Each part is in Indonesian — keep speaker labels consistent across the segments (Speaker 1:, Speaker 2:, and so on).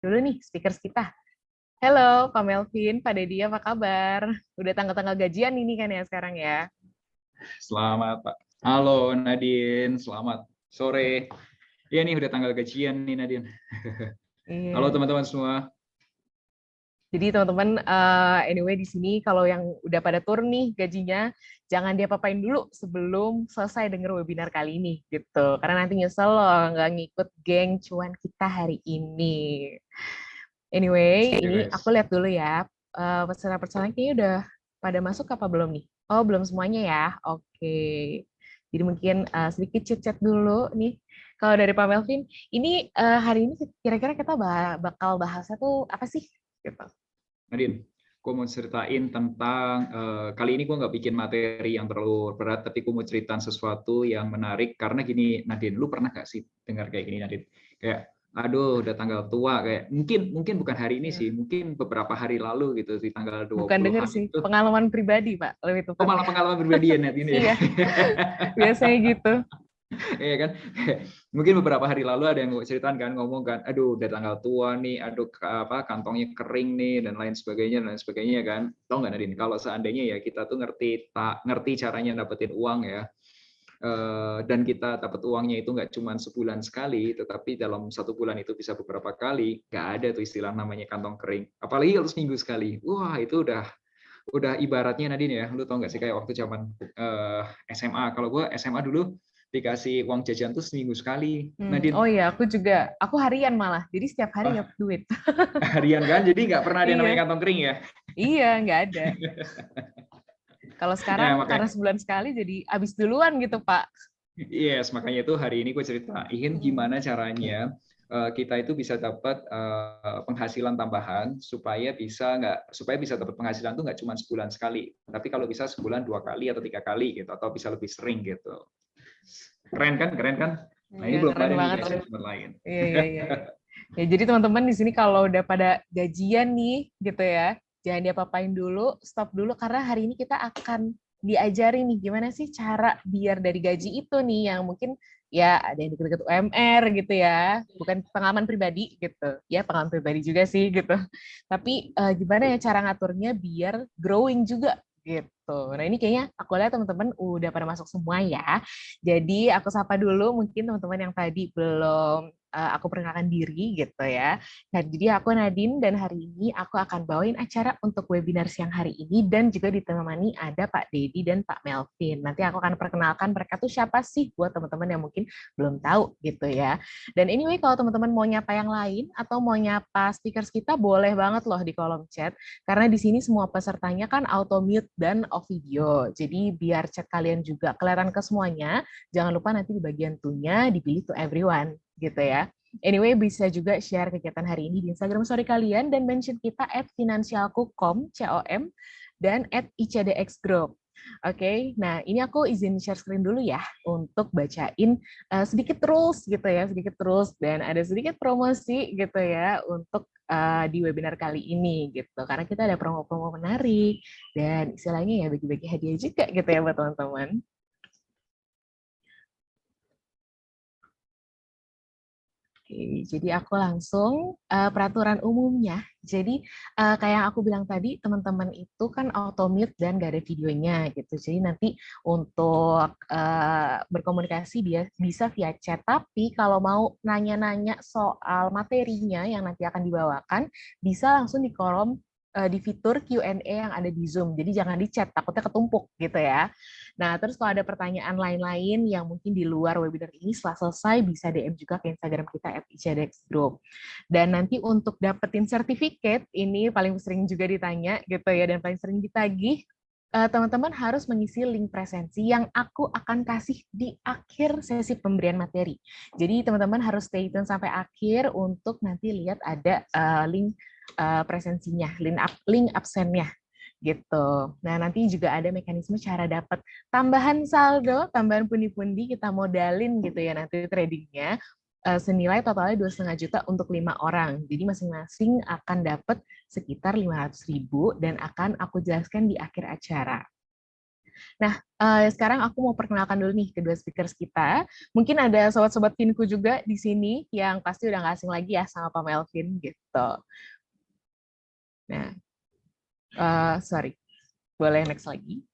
Speaker 1: dulu nih speakers kita. Halo, Pak Melvin, Pak Dedi, apa kabar? Udah tanggal-tanggal gajian ini kan ya sekarang ya?
Speaker 2: Selamat, Pak. Halo, Nadine. Selamat sore. Iya nih, udah tanggal gajian nih, Nadine. Halo,
Speaker 1: Iya.
Speaker 2: teman-teman semua.
Speaker 1: Jadi teman-teman, anyway di sini kalau yang udah pada turun nih gajinya, jangan diapa-apain dulu sebelum selesai denger webinar kali ini gitu. Karena nanti nyesel loh nggak ngikut geng cuan kita hari ini. Anyway,
Speaker 2: Ya,
Speaker 1: ini aku
Speaker 2: guys.
Speaker 1: lihat dulu ya. Peserta-peserta kayaknya udah pada masuk apa belum nih? Oh, belum semuanya ya. Oke. Jadi mungkin sedikit chat-chat dulu nih. Kalau dari Pak Melvin, ini hari ini kira-kira kita bakal bahasnya tuh apa sih? Gitu.
Speaker 2: Nadine, gue mau ceritain tentang, kali ini gue nggak bikin materi yang terlalu berat, tapi gue mau ceritain sesuatu yang menarik. Karena gini, Nadine, lu pernah nggak sih dengar kayak gini, Nadine? Kayak, aduh, udah tanggal tua. Kayak mungkin bukan hari ini
Speaker 1: Ya.
Speaker 2: sih, mungkin beberapa hari lalu gitu, di tanggal
Speaker 1: Bukan denger
Speaker 2: 20-an
Speaker 1: sih,
Speaker 2: itu.
Speaker 1: pengalaman pribadi Pak, lebih
Speaker 2: Oh,
Speaker 1: tepatnya.
Speaker 2: malah pengalaman pribadi ya, Nadine ya?
Speaker 1: Iya, biasanya gitu.
Speaker 2: Iya kan, mungkin beberapa hari lalu ada yang ceritaan kan, ngomong kan, aduh udah tanggal tua nih, aduh kantongnya kering nih dan lain sebagainya kan. Tahu nggak Nadine, kalau seandainya ya kita tuh ngerti caranya dapetin uang ya, dan kita dapat uangnya itu nggak cuma sebulan sekali, tetapi dalam satu bulan itu bisa beberapa kali, nggak ada tuh istilah namanya kantong kering. Apalagi kalau seminggu sekali, wah itu udah ibaratnya Nadine ya, lu tau nggak sih kayak waktu zaman SMA. Kalau gue SMA dulu dikasih uang jajan tuh seminggu sekali,
Speaker 1: Oh
Speaker 2: Nadine.
Speaker 1: iya, aku harian malah, jadi setiap hari
Speaker 2: Wah,
Speaker 1: dapat duit.
Speaker 2: harian kan, jadi nggak pernah ada yang namanya
Speaker 1: Iya,
Speaker 2: kantong kering ya.
Speaker 1: iya nggak ada. Kalau sekarang
Speaker 2: Ya
Speaker 1: karena
Speaker 2: makanya,
Speaker 1: sebulan sekali jadi habis duluan gitu Pak.
Speaker 2: yes, makanya itu hari ini gue ceritain
Speaker 1: Hmm.
Speaker 2: gimana caranya kita itu bisa dapat penghasilan tambahan supaya bisa dapat penghasilan tuh nggak cuma sebulan sekali, tapi kalau bisa sebulan 2 kali atau 3 kali gitu, atau bisa lebih sering gitu. Keren kan? Nah ini
Speaker 1: Iya,
Speaker 2: belum
Speaker 1: keren
Speaker 2: ada nih
Speaker 1: banget
Speaker 2: guys
Speaker 1: sih.
Speaker 2: yang tempat lain.
Speaker 1: Iya, iya, iya. Ya, jadi teman-teman di sini kalau udah pada gajian nih, gitu ya, jangan diapa-apain dulu, stop dulu, karena hari ini kita akan diajari nih gimana sih cara biar dari gaji itu nih yang mungkin ya ada yang deket-deket UMR gitu ya, bukan pengalaman pribadi gitu, ya pengalaman pribadi juga sih gitu. Tapi gimana ya cara ngaturnya biar growing juga gitu. Nah ini kayaknya aku lihat teman-teman udah pada masuk semua ya. Jadi aku sapa dulu mungkin teman-teman yang tadi belum aku perkenalkan diri gitu ya. Nah, jadi aku Nadine dan hari ini aku akan bawain acara untuk webinar siang hari ini dan juga ditemani ada Pak Dedi dan Pak Melvin. Nanti aku akan perkenalkan mereka tuh siapa sih buat teman-teman yang mungkin belum tahu gitu ya. Dan anyway kalau teman-teman mau nyapa yang lain atau mau nyapa speakers kita boleh banget loh di kolom chat karena di sini semua pesertanya kan auto mute dan off video. Jadi biar chat kalian juga kelihatan ke semuanya. Jangan lupa nanti di bagian to-nya dipilih to everyone gitu ya. Anyway, bisa juga share kegiatan hari ini di Instagram story kalian dan mention kita @finansialku.com, COM, dan @icdxgroup. Oke, nah ini aku izin share screen dulu ya untuk bacain sedikit rules gitu ya, sedikit rules dan ada sedikit promosi gitu ya untuk di webinar kali ini gitu. Karena kita ada promo-promo menarik dan istilahnya ya bagi-bagi hadiah juga gitu ya buat teman-teman. Oke, jadi aku langsung peraturan umumnya. Jadi kayak yang aku bilang tadi, teman-teman itu kan auto mute dan gak ada videonya gitu. Jadi nanti untuk berkomunikasi dia bisa via chat. Tapi kalau mau nanya-nanya soal materinya yang nanti akan dibawakan, bisa langsung di kolom di fitur Q&A yang ada di Zoom. Jadi jangan di chat, takutnya ketumpuk gitu ya. Nah, terus kalau ada pertanyaan lain-lain yang mungkin di luar webinar ini setelah selesai bisa DM juga ke Instagram kita @icdxgroup. Dan nanti untuk dapetin sertifikat, ini paling sering juga ditanya gitu ya, dan paling sering ditagih, teman-teman harus mengisi link presensi yang aku akan kasih di akhir sesi pemberian materi. Jadi teman-teman harus stay tune sampai akhir untuk nanti lihat ada link presensinya, link absennya gitu. Nah, nanti juga ada mekanisme cara dapat tambahan saldo, tambahan pundi-pundi kita modalin gitu ya nanti tradingnya senilai totalnya 2,5 juta untuk 5 orang. Jadi masing-masing akan dapat sekitar 500.000 dan akan aku jelaskan di akhir acara. Nah, sekarang aku mau perkenalkan dulu nih kedua speakers kita. Mungkin ada sobat-sobat Vinku juga di sini yang pasti udah nggak asing lagi ya sama Pak Melvin gitu. Nah, sorry, boleh next lagi.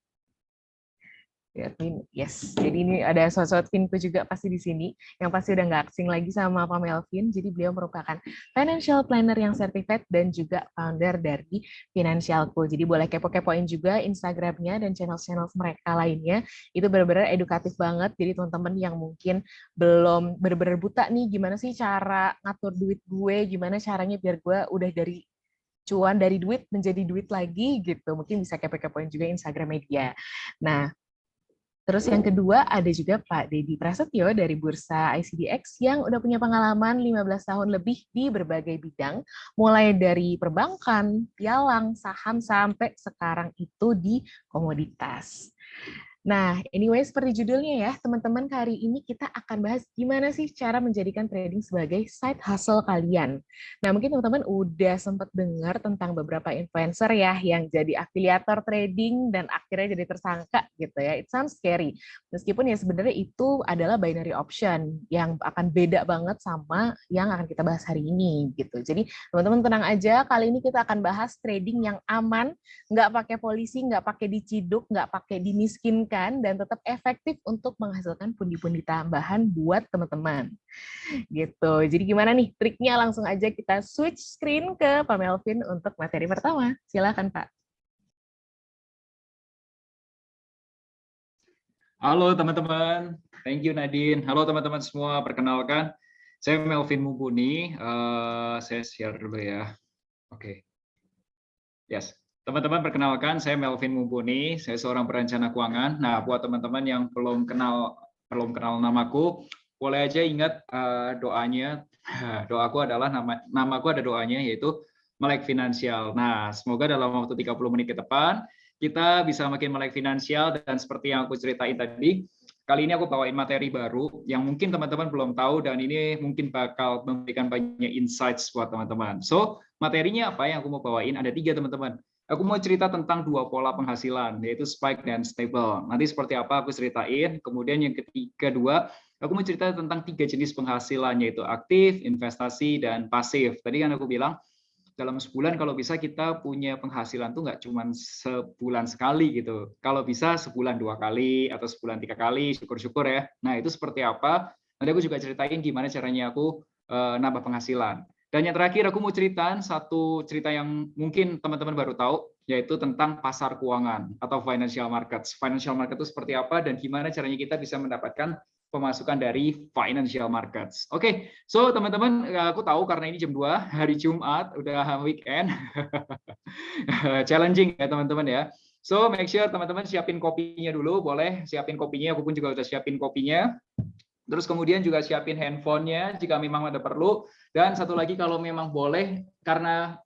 Speaker 1: Yes, jadi ini ada sobat-sobat Vinku juga pasti di sini, yang pasti udah nggak asing lagi sama Pak Melvin. Jadi beliau merupakan financial planner yang certified dan juga founder dari Financialku. Jadi boleh kepo-kepoin juga Instagramnya dan channel-channel mereka lainnya. Itu benar-benar edukatif banget. Jadi teman-teman yang mungkin belum benar-benar buta nih, gimana sih cara ngatur duit gue, gimana caranya biar gue udah dari cuan dari duit menjadi duit lagi gitu. Mungkin bisa kepo-kepoin juga Instagram media. Nah, terus yang kedua ada juga Pak Dedi Prasetyo dari Bursa ICDX yang udah punya pengalaman 15 tahun lebih di berbagai bidang, mulai dari perbankan, pialang, saham, sampai sekarang itu di komoditas. Nah, anyway, seperti judulnya ya, teman-teman, hari ini kita akan bahas gimana sih cara menjadikan trading sebagai side hustle kalian. Nah, mungkin teman-teman udah sempat dengar tentang beberapa influencer ya yang jadi afiliator trading dan akhirnya jadi tersangka gitu ya. It sounds scary. Meskipun ya sebenarnya itu adalah binary option yang akan beda banget sama yang akan kita bahas hari ini gitu. Jadi teman-teman tenang aja, kali ini kita akan bahas trading yang aman, nggak pakai polisi, nggak pakai diciduk, nggak pakai dimiskinkan, dan tetap efektif untuk menghasilkan pundi-pundi tambahan buat teman-teman. Gitu. Jadi gimana nih triknya? Langsung aja kita switch screen ke Pak Melvin untuk materi pertama. Silakan Pak.
Speaker 2: Halo teman-teman, thank you Nadine. Halo teman-teman semua, perkenalkan saya Melvin Mumpuni. Saya share dulu ya. Oke. Yes. Teman-teman perkenalkan saya Melvin Mumpuni, saya seorang perencana keuangan. Nah, buat teman-teman yang belum kenal namaku, boleh aja ingat doanya. Doaku adalah namaku ada doanya yaitu melek finansial. Nah, semoga dalam waktu 30 menit ke depan kita bisa makin melek finansial, dan seperti yang aku ceritain tadi, kali ini aku bawain materi baru yang mungkin teman-teman belum tahu, dan ini mungkin bakal memberikan banyak insights buat teman-teman. So, materinya apa yang aku mau bawain? Ada 3 teman-teman. Aku mau cerita tentang 2 pola penghasilan, yaitu spike dan stable. Nanti seperti apa aku ceritain. Kemudian yang kedua, aku mau cerita tentang 3 jenis penghasilan, yaitu aktif, investasi, dan pasif. Tadi kan aku bilang, dalam sebulan kalau bisa kita punya penghasilan tuh nggak cuma sebulan sekali gitu. Kalau bisa sebulan 2 kali atau sebulan 3 kali, syukur-syukur ya. Nah, itu seperti apa? Nanti aku juga ceritain gimana caranya aku nambah penghasilan. Dan yang terakhir aku mau ceritain satu cerita yang mungkin teman-teman baru tahu, yaitu tentang pasar keuangan atau financial markets. Financial market itu seperti apa dan gimana caranya kita bisa mendapatkan pemasukan dari financial markets. Oke, so teman-teman, aku tahu karena ini jam 2 hari Jumat, udah weekend. Challenging ya teman-teman ya. So make sure teman-teman siapin kopinya dulu, boleh siapin kopinya, aku pun juga udah siapin kopinya. Terus kemudian juga siapin handphonenya jika memang ada perlu. Dan satu lagi kalau memang boleh, karena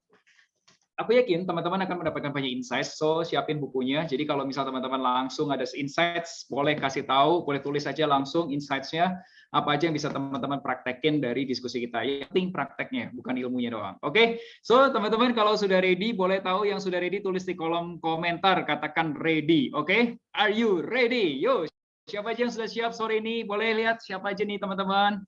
Speaker 2: aku yakin teman-teman akan mendapatkan banyak insights, so siapin bukunya. Jadi kalau misal teman-teman langsung ada insights, boleh kasih tahu, boleh tulis aja langsung insights-nya, apa aja yang bisa teman-teman praktekin dari diskusi kita. Yang penting prakteknya, bukan ilmunya doang. Oke, so teman-teman kalau sudah ready, boleh tahu yang sudah ready, tulis di kolom komentar, katakan ready. Oke, are you ready? Yo, siapa aja yang sudah siap sore ini? Boleh lihat siapa aja nih teman-teman?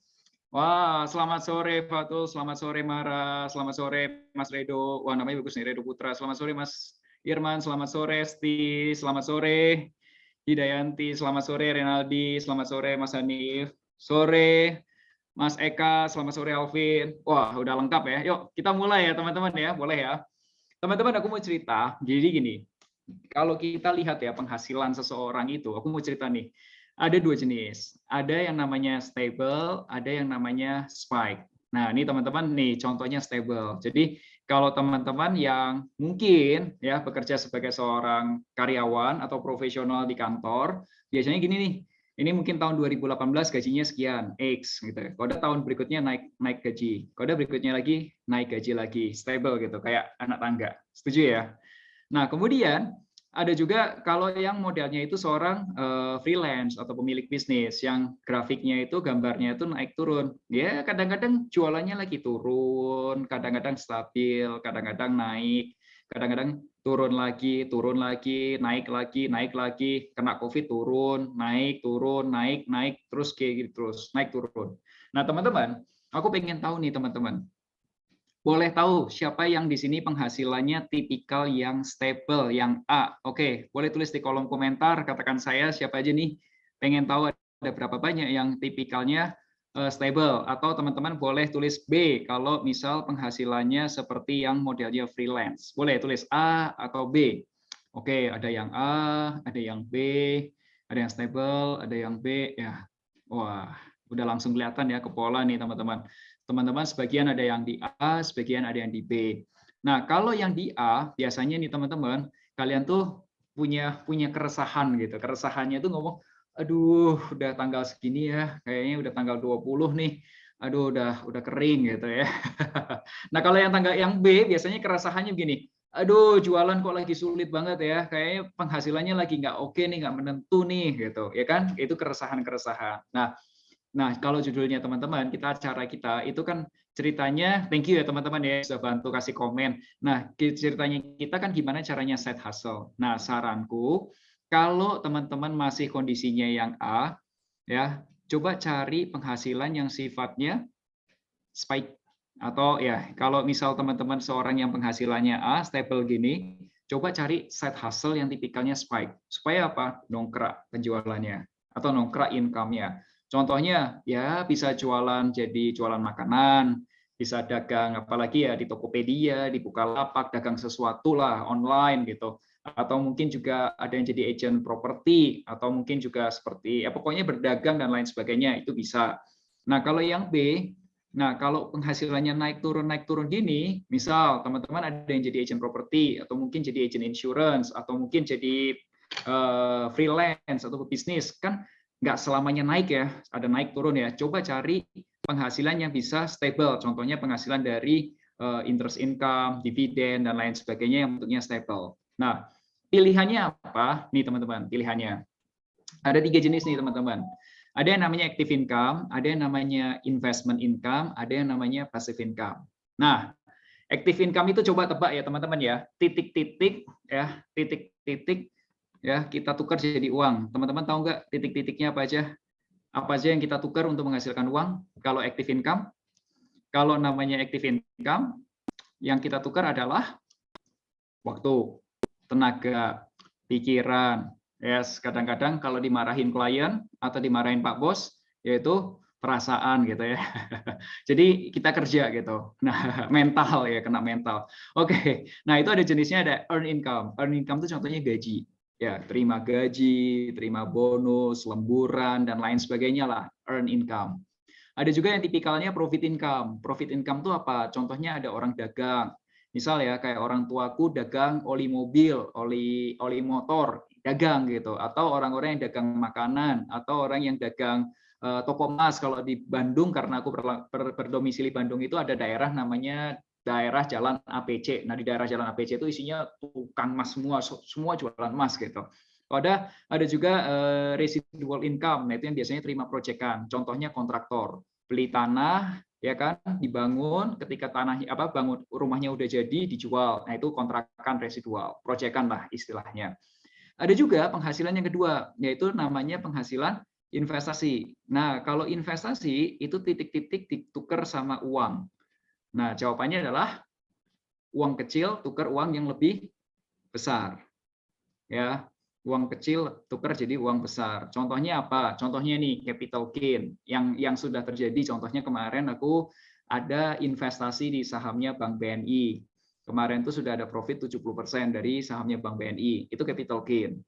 Speaker 2: Wah, selamat sore Fatul, selamat sore Mara, selamat sore Mas Redo. Wah, namanya bagus nih, Redo Putra. Selamat sore Mas Irman, selamat sore Esti, selamat sore Hidayanti, selamat sore Renaldi, selamat sore Mas Hanif, sore Mas Eka, selamat sore Alvin. Wah, udah lengkap ya. Yuk, kita mulai ya teman-teman ya, boleh ya. Teman-teman, aku mau cerita, jadi gini, kalau kita lihat ya penghasilan seseorang itu, aku mau cerita nih, ada 2 jenis. Ada yang namanya stable, ada yang namanya spike. Nah, ini teman-teman nih contohnya stable. Jadi kalau teman-teman yang mungkin ya bekerja sebagai seorang karyawan atau profesional di kantor, biasanya gini nih. Ini mungkin tahun 2018 gajinya sekian, X gitu. Kode tahun berikutnya naik gaji. Kode berikutnya lagi naik gaji lagi, stable gitu, kayak anak tangga. Setuju ya? Nah, kemudian ada juga kalau yang modelnya itu seorang freelance atau pemilik bisnis yang grafiknya itu gambarnya itu naik turun. Ya, kadang-kadang jualannya lagi turun, kadang-kadang stabil, kadang-kadang naik. Kadang-kadang turun lagi, naik lagi, kena COVID turun, naik, terus kayak gitu terus, naik turun. Nah, teman-teman, aku pengen tahu nih teman-teman, boleh tahu siapa yang di sini penghasilannya tipikal yang stable, yang A? Oke, boleh tulis di kolom komentar, katakan saya siapa aja nih, pengen tahu ada berapa banyak yang tipikalnya stable, atau teman-teman boleh tulis B kalau misal penghasilannya seperti yang modelnya freelance. Boleh tulis A atau B. Oke, ada yang A, ada yang B, ada yang stable, ada yang B, ya. Wah, udah langsung kelihatan ya ke pola nih teman-teman. Teman-teman sebagian ada yang di A, sebagian ada yang di B. Nah, kalau yang di A, biasanya nih teman-teman, kalian tuh punya keresahan gitu. Keresahannya tuh ngomong, aduh, udah tanggal segini ya, kayaknya udah tanggal 20 nih. Aduh, udah kering gitu ya. Nah, kalau yang B biasanya keresahannya begini. Aduh, jualan kok lagi sulit banget ya. Kayaknya penghasilannya lagi nggak oke nih, nggak menentu nih gitu, ya kan? Itu keresahan-keresahan. Nah, kalau judulnya teman-teman, acara kita itu kan ceritanya, thank you ya teman-teman ya sudah bantu kasih komen. Nah, ceritanya kita kan gimana caranya side hustle. Nah, saranku kalau teman-teman masih kondisinya yang A, ya coba cari penghasilan yang sifatnya spike, atau ya kalau misal teman-teman seorang yang penghasilannya A, stable gini, coba cari side hustle yang tipikalnya spike. Supaya apa? Nongkrak penjualannya atau nongkrak income-nya. Contohnya ya bisa jadi jualan makanan, bisa dagang apalagi ya di Tokopedia, di Bukalapak, dagang sesuatu lah online gitu. Atau mungkin juga ada yang jadi agent properti, atau mungkin juga seperti ya pokoknya berdagang dan lain sebagainya, itu bisa. Nah, kalau yang B, nah, kalau penghasilannya naik turun gini, misal teman-teman ada yang jadi agent properti, atau mungkin jadi agent insurance, atau mungkin jadi freelance atau bisnis, kan nggak selamanya naik ya, ada naik turun ya. Coba cari penghasilan yang bisa stable, contohnya penghasilan dari interest income, dividen, dan lain sebagainya yang bentuknya stable. Nah, pilihannya apa nih teman-teman? Pilihannya ada 3 jenis nih teman-teman. Ada yang namanya active income, ada yang namanya investment income, ada yang namanya passive income. Nah, active income itu coba tebak ya teman-teman ya, titik-titik ya, titik-titik ya kita tukar jadi uang. Teman-teman tahu nggak titik-titiknya apa aja? Apa aja yang kita tukar untuk menghasilkan uang? Kalau active income, kalau namanya active income, yang kita tukar adalah waktu, tenaga, pikiran. Yes, kadang-kadang kalau dimarahin klien atau dimarahin Pak Bos, yaitu perasaan gitu ya. Jadi kita kerja gitu. Nah, mental ya, kena mental. Oke. Nah, itu ada jenisnya, ada earn income. Earn income itu contohnya gaji. Ya, terima gaji, terima bonus, lemburan dan lain sebagainya lah, earn income. Ada juga yang tipikalnya profit income. Profit income itu apa? Contohnya ada orang dagang. Misal ya kayak orang tuaku dagang oli mobil, oli motor, dagang gitu. Atau orang-orang yang dagang makanan, atau orang yang dagang toko emas. Kalau di Bandung, karena aku berdomisili Bandung, itu ada daerah namanya daerah Jalan APC. Nah, di daerah Jalan APC itu isinya tukang emas semua jualan emas gitu. Ada juga residual income, nah itu yang biasanya terima proyekan. Contohnya kontraktor, beli tanah, ya kan, dibangun, ketika tanahnya bangun rumahnya udah jadi dijual. Nah itu kontrakan residual, proyekan lah istilahnya. Ada juga penghasilan yang kedua, yaitu namanya penghasilan investasi. Nah kalau investasi itu titik-titik ditukar sama uang. Nah jawabannya adalah uang kecil tukar uang yang lebih besar. Ya, uang kecil tukar jadi uang besar. Contohnya apa? Contohnya nih capital gain yang sudah terjadi. Contohnya kemarin aku ada investasi di sahamnya Bank BNI. Kemarin itu sudah ada profit 70% dari sahamnya Bank BNI. Itu capital gain.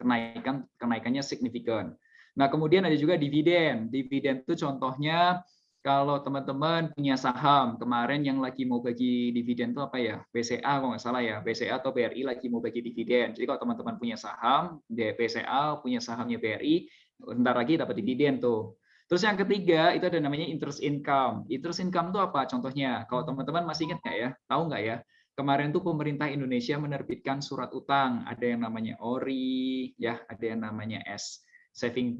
Speaker 2: Kenaikannya signifikan. Nah, kemudian ada juga dividen. Dividen itu contohnya kalau teman-teman punya saham, kemarin yang lagi mau bagi dividen itu apa ya? BCA kalau nggak salah ya, BCA atau BRI lagi mau bagi dividen. Jadi kalau teman-teman punya saham, BCA punya sahamnya BRI, bentar lagi dapat dividen tuh. Terus yang ketiga itu ada namanya interest income. Interest income itu apa? Contohnya, kalau teman-teman masih ingat nggak ya? Tahu nggak ya? Kemarin tuh pemerintah Indonesia menerbitkan surat utang. Ada yang namanya ORI, ya, ada yang namanya saving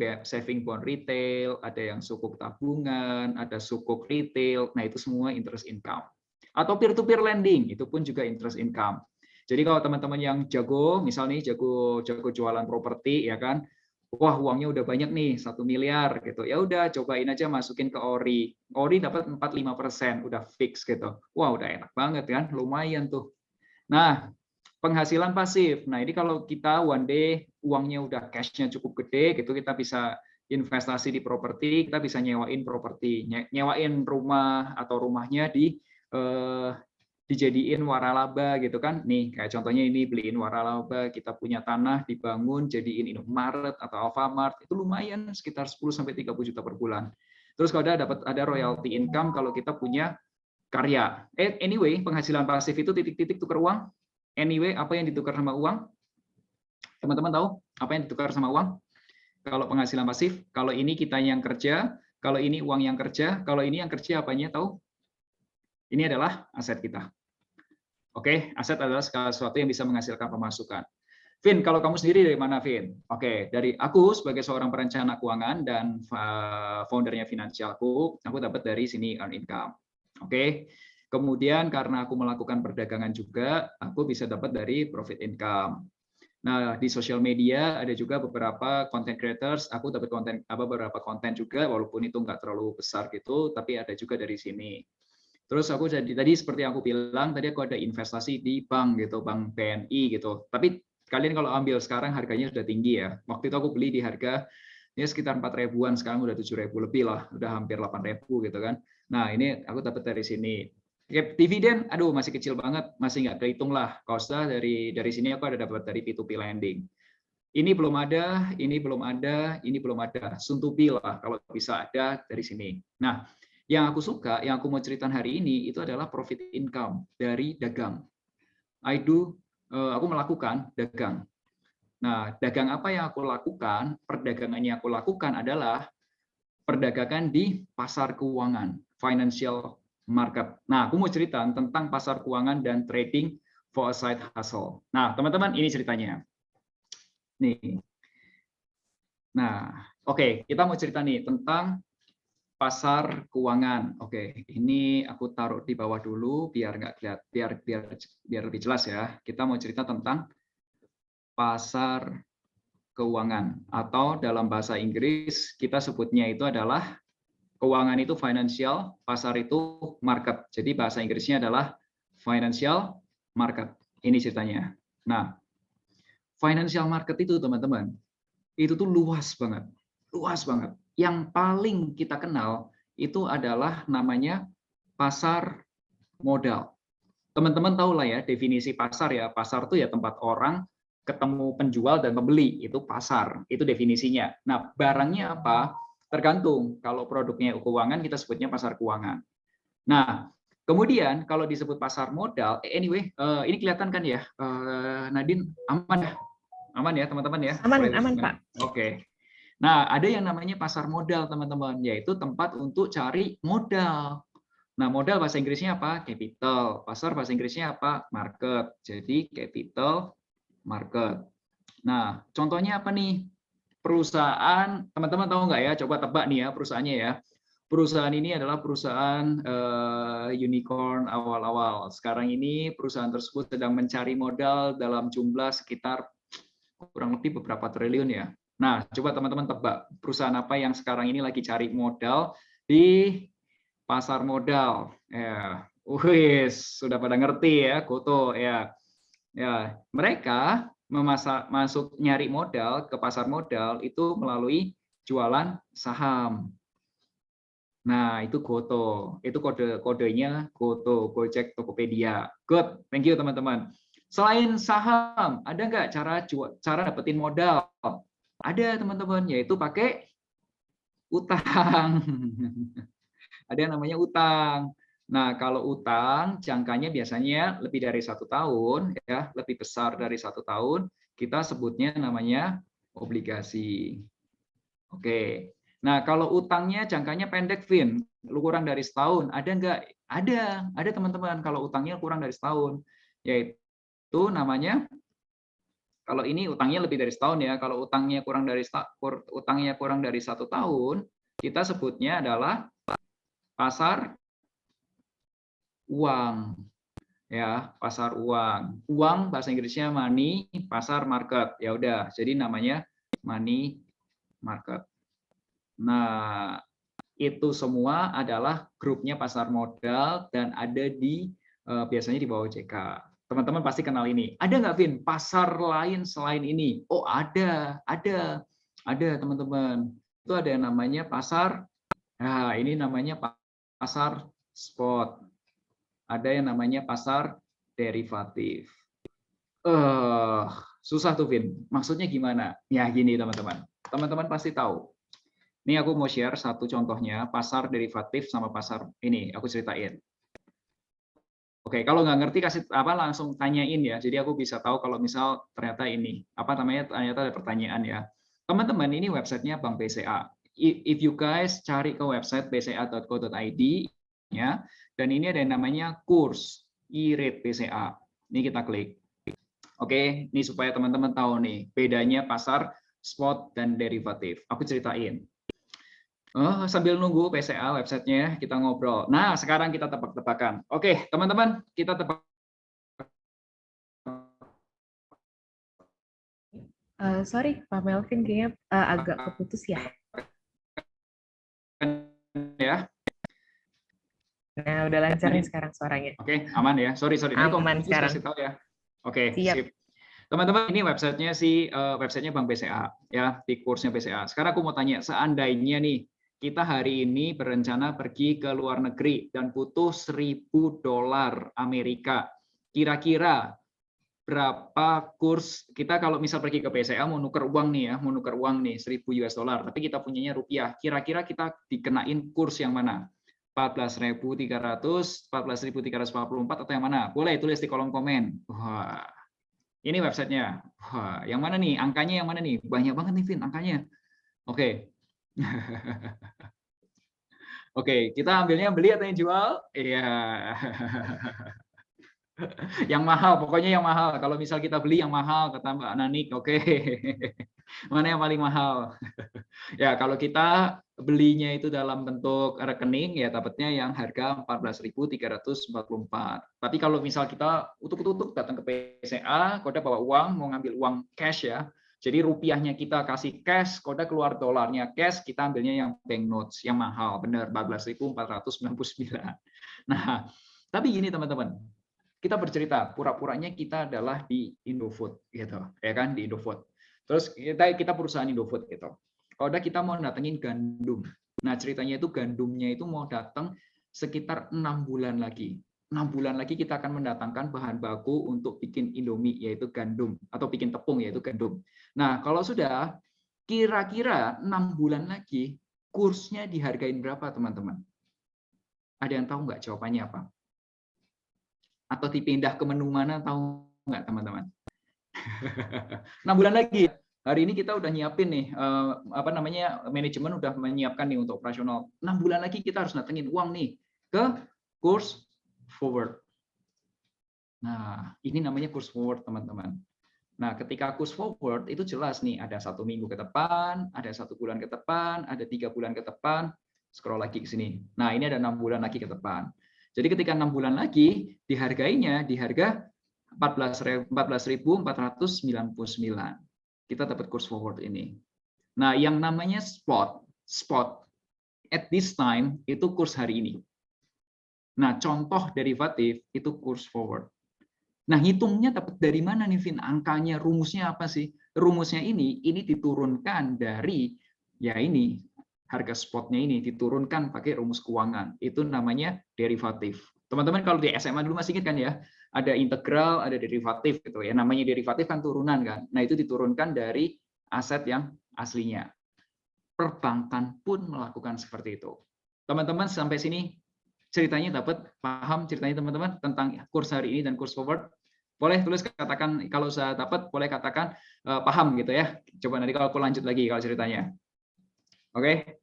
Speaker 2: bond retail, ada yang sukuk tabungan, ada sukuk retail. Nah, itu semua interest income. Atau peer to peer lending, itu pun juga interest income. Jadi kalau teman-teman yang jago, misalnya jago jualan properti, ya kan, wah uangnya udah banyak nih 1 miliar gitu, ya udah cobain aja masukin ke ori. Ori dapat 4-5%, udah fix gitu. Wah udah enak banget kan, lumayan tuh. Nah, penghasilan pasif. Nah, ini kalau kita one day uangnya udah cash-nya cukup gede gitu, kita bisa investasi di properti, kita bisa nyewain properti, nyewain rumah atau rumahnya dijadiin waralaba gitu kan. Nih, kayak contohnya ini beliin waralaba, kita punya tanah dibangun jadiin Indomaret atau Alfamart, itu lumayan sekitar 10 sampai 30 juta per bulan. Terus kalau ada royalty income kalau kita punya karya. Anyway, penghasilan pasif itu titik-titik tukar uang. Anyway, apa yang ditukar sama uang? Teman-teman tahu apa yang ditukar sama uang? Kalau penghasilan pasif, kalau ini kita yang kerja, kalau ini uang yang kerja, kalau ini yang kerja apanya tahu? Ini adalah aset kita. Oke, aset adalah sesuatu yang bisa menghasilkan pemasukan. Vin, kalau kamu sendiri dari mana, Vin? Oke, dari aku sebagai seorang perencana keuangan dan foundernya Finansialku, aku dapat dari sini earn income. Oke, kemudian karena aku melakukan perdagangan juga, aku bisa dapat dari profit income. Nah, di sosial media ada juga beberapa content creators, aku dapat beberapa konten juga, walaupun itu nggak terlalu besar gitu, tapi ada juga dari sini. Terus aku tadi seperti yang aku bilang, tadi aku ada investasi di bank gitu, bank BNI gitu. Tapi kalian kalau ambil sekarang harganya sudah tinggi ya. Waktu itu aku beli di harga ya sekitar 4 ribuan, sekarang udah 7 ribu lebih lah, udah hampir 8 ribu gitu kan. Nah ini aku dapat dari sini. Dividen, aduh masih kecil banget, masih nggak kehitung lah. Cost-nya dari sini aku ada dapat dari P2P lending. Ini belum ada, ini belum ada, ini belum ada. Suntupi lah kalau bisa ada dari sini. Nah, yang aku suka, yang aku mau ceritakan hari ini itu adalah profit income dari dagang. Aku melakukan dagang. Nah, dagang apa yang aku lakukan? Perdagangan yang aku lakukan adalah perdagangan di pasar keuangan, financial market. Nah, aku mau cerita tentang pasar keuangan dan trading for a side hustle. Nah, teman-teman, ini ceritanya. Nih. Nah, oke, kita mau cerita nih tentang pasar keuangan. Oke, ini aku taruh di bawah dulu biar nggak kelihatan, biar lebih jelas ya. Kita mau cerita tentang pasar keuangan atau dalam bahasa Inggris kita sebutnya itu adalah keuangan itu financial, pasar itu market. Jadi bahasa Inggrisnya adalah financial market. Ini ceritanya. Nah, financial market itu teman-teman, itu tuh luas banget. Luas banget. Yang paling kita kenal itu adalah namanya pasar modal. Teman-teman tahu lah ya definisi pasar ya. Pasar itu ya tempat orang ketemu penjual dan pembeli, itu pasar. Itu definisinya. Nah, barangnya apa? Tergantung. Kalau produknya keuangan kita sebutnya pasar keuangan. Nah, kemudian kalau disebut pasar modal, anyway, ini kelihatan kan ya, Nadine, aman ya? Aman ya teman-teman ya?
Speaker 1: Aman, Pak.
Speaker 2: Oke. Nah, ada yang namanya pasar modal, teman-teman, yaitu tempat untuk cari modal. Nah, modal bahasa Inggrisnya apa? Capital. Pasar bahasa Inggrisnya apa? Market. Jadi, capital market. Nah, contohnya apa nih? Perusahaan, teman-teman tahu nggak ya? Coba tebak nih ya perusahaannya ya. Perusahaan ini adalah perusahaan unicorn awal-awal. Sekarang ini perusahaan tersebut sedang mencari modal dalam jumlah sekitar kurang lebih beberapa triliun ya. Nah, coba teman-teman tebak perusahaan apa yang sekarang ini lagi cari modal di pasar modal. Ya, sudah pada ngerti ya, Goto ya. Ya, mereka masuk nyari modal ke pasar modal itu melalui jualan saham. Nah, itu Goto. Itu kodenya Goto, Gojek, Tokopedia. Good, thank you teman-teman. Selain saham, ada nggak cara dapetin modal? Ada teman-teman, yaitu pakai utang. Ada yang namanya utang. Nah, kalau utang jangkanya biasanya lebih dari 1 tahun, ya, lebih besar dari 1 tahun, kita sebutnya namanya obligasi. Oke. Nah, kalau utangnya jangkanya pendek, Vin, kurang dari setahun, ada nggak? Ada teman-teman. Kalau utangnya kurang dari setahun, yaitu namanya, kalau ini utangnya lebih dari setahun ya. Kalau utangnya kurang dari 1 tahun, kita sebutnya adalah pasar uang. ya, pasar uang. Uang bahasa Inggrisnya money, pasar market. Ya udah, jadi namanya money market. Nah, itu semua adalah grupnya pasar modal dan ada di biasanya di bawah OJK. Teman-teman pasti kenal ini. Ada nggak, Vin, pasar lain selain ini? Oh, ada teman-teman. Itu ada yang namanya pasar. Nah, ini namanya pasar spot. Ada yang namanya pasar derivatif. Susah tuh, Vin. Maksudnya gimana? Ya gini, teman-teman. Teman-teman pasti tahu. Ini aku mau share satu contohnya, pasar derivatif sama pasar ini, aku ceritain. Oke, kalau nggak ngerti kasih apa langsung tanyain ya. Jadi aku bisa tahu kalau misal ternyata ini apa namanya ternyata ada pertanyaan ya. Teman-teman, ini websitenya Bank BCA. If you guys cari ke website bca.co.id ya, dan ini ada yang namanya kurs e-rate BCA. Ini kita klik. Oke, ini supaya teman-teman tahu nih bedanya pasar spot dan derivatif. Aku ceritain. Sambil nunggu PCA websitenya kita ngobrol. Nah, sekarang kita tebak-tebakan. Oke, teman-teman, kita tebak.
Speaker 1: Sorry, Pak Melvin kayaknya agak keputus ya.
Speaker 2: Ya.
Speaker 1: Nah, udah lancar nih sekarang suaranya.
Speaker 2: Oke, aman ya. Sorry. Tadi
Speaker 1: Aman sekarang.
Speaker 2: kasih tahu ya. Oke,
Speaker 1: siap.
Speaker 2: sip. Teman-teman, ini websitenya websitenya Bank BCA ya, di kursnya BCA. Sekarang aku mau tanya, seandainya nih kita hari ini berencana pergi ke luar negeri dan butuh $1.000 Amerika. Kira-kira berapa kurs kita kalau misal pergi ke BCA mau nuker uang nih ya, mau nuker uang nih $1.000, tapi kita punyanya rupiah. Kira-kira kita dikenain kurs yang mana? 14.300, 14.344 atau yang mana? Boleh tulis di kolom komen. Wah, ini websitenya. Wah, yang mana nih? Angkanya yang mana nih? Banyak banget nih, Vin, angkanya. Oke. Oke, kita ambilnya beli atau yang jual? Iya. Yang mahal, pokoknya yang mahal. Kalau misal kita beli yang mahal, kata Mbak Nanik, oke. Mana yang paling mahal? Ya, kalau kita belinya itu dalam bentuk rekening, ya dapatnya yang harga 14.344. Tapi kalau misal kita utuk-utuk datang ke PCA, Koda bawa uang, mau ngambil uang cash ya. Jadi rupiahnya kita kasih cash, Koda keluar dolarnya cash, kita ambilnya yang banknotes, yang mahal, benar 14.499. Nah, tapi gini teman-teman, kita bercerita pura-puranya kita adalah di Indofood gitu, ya kan, di Indofood. Terus kita perusahaan Indofood gitu. Kalau kita mau datengin gandum. Nah, ceritanya itu gandumnya itu mau datang sekitar 6 bulan lagi. 6 bulan lagi kita akan mendatangkan bahan baku untuk bikin Indomie, yaitu gandum, atau bikin tepung, yaitu gandum. Nah, kalau sudah kira-kira 6 bulan lagi, kursnya dihargain berapa, teman-teman? Ada yang tahu nggak jawabannya apa? Atau dipindah ke menu mana, tahu nggak, teman-teman? 6 bulan lagi. Hari ini kita udah nyiapin nih, manajemen udah menyiapkan nih untuk operasional. 6 bulan lagi kita harus datengin uang nih ke kurs forward. Nah, ini namanya kurs forward, teman-teman. Nah, ketika kurs forward itu jelas nih, ada 1 minggu ke depan, ada 1 bulan ke depan, ada 3 bulan ke depan, scroll lagi ke sini. Nah, ini ada 6 bulan lagi ke depan. Jadi ketika 6 bulan lagi, dihargainya di harga 14.499. Kita dapat kurs forward ini. Nah, yang namanya spot at this time itu kurs hari ini. Nah, contoh derivatif itu kurs forward. Nah, hitungnya dapat dari mana nih, Vin? Angkanya, rumusnya apa sih? Rumusnya ini diturunkan dari ya ini harga spotnya ini diturunkan pakai rumus keuangan. Itu namanya derivatif. Teman-teman kalau di SMA dulu masih ingat kan ya? Ada integral, ada derivatif gitu ya. Namanya derivatif kan turunan kan. Nah, itu diturunkan dari aset yang aslinya. Perbankan pun melakukan seperti itu. Teman-teman sampai sini ceritanya dapat paham ceritanya teman-teman tentang kurs hari ini dan kurs forward? Boleh tulis katakan kalau saya dapat, boleh katakan paham gitu ya. Coba nanti kalau aku lanjut lagi kalau ceritanya. Oke,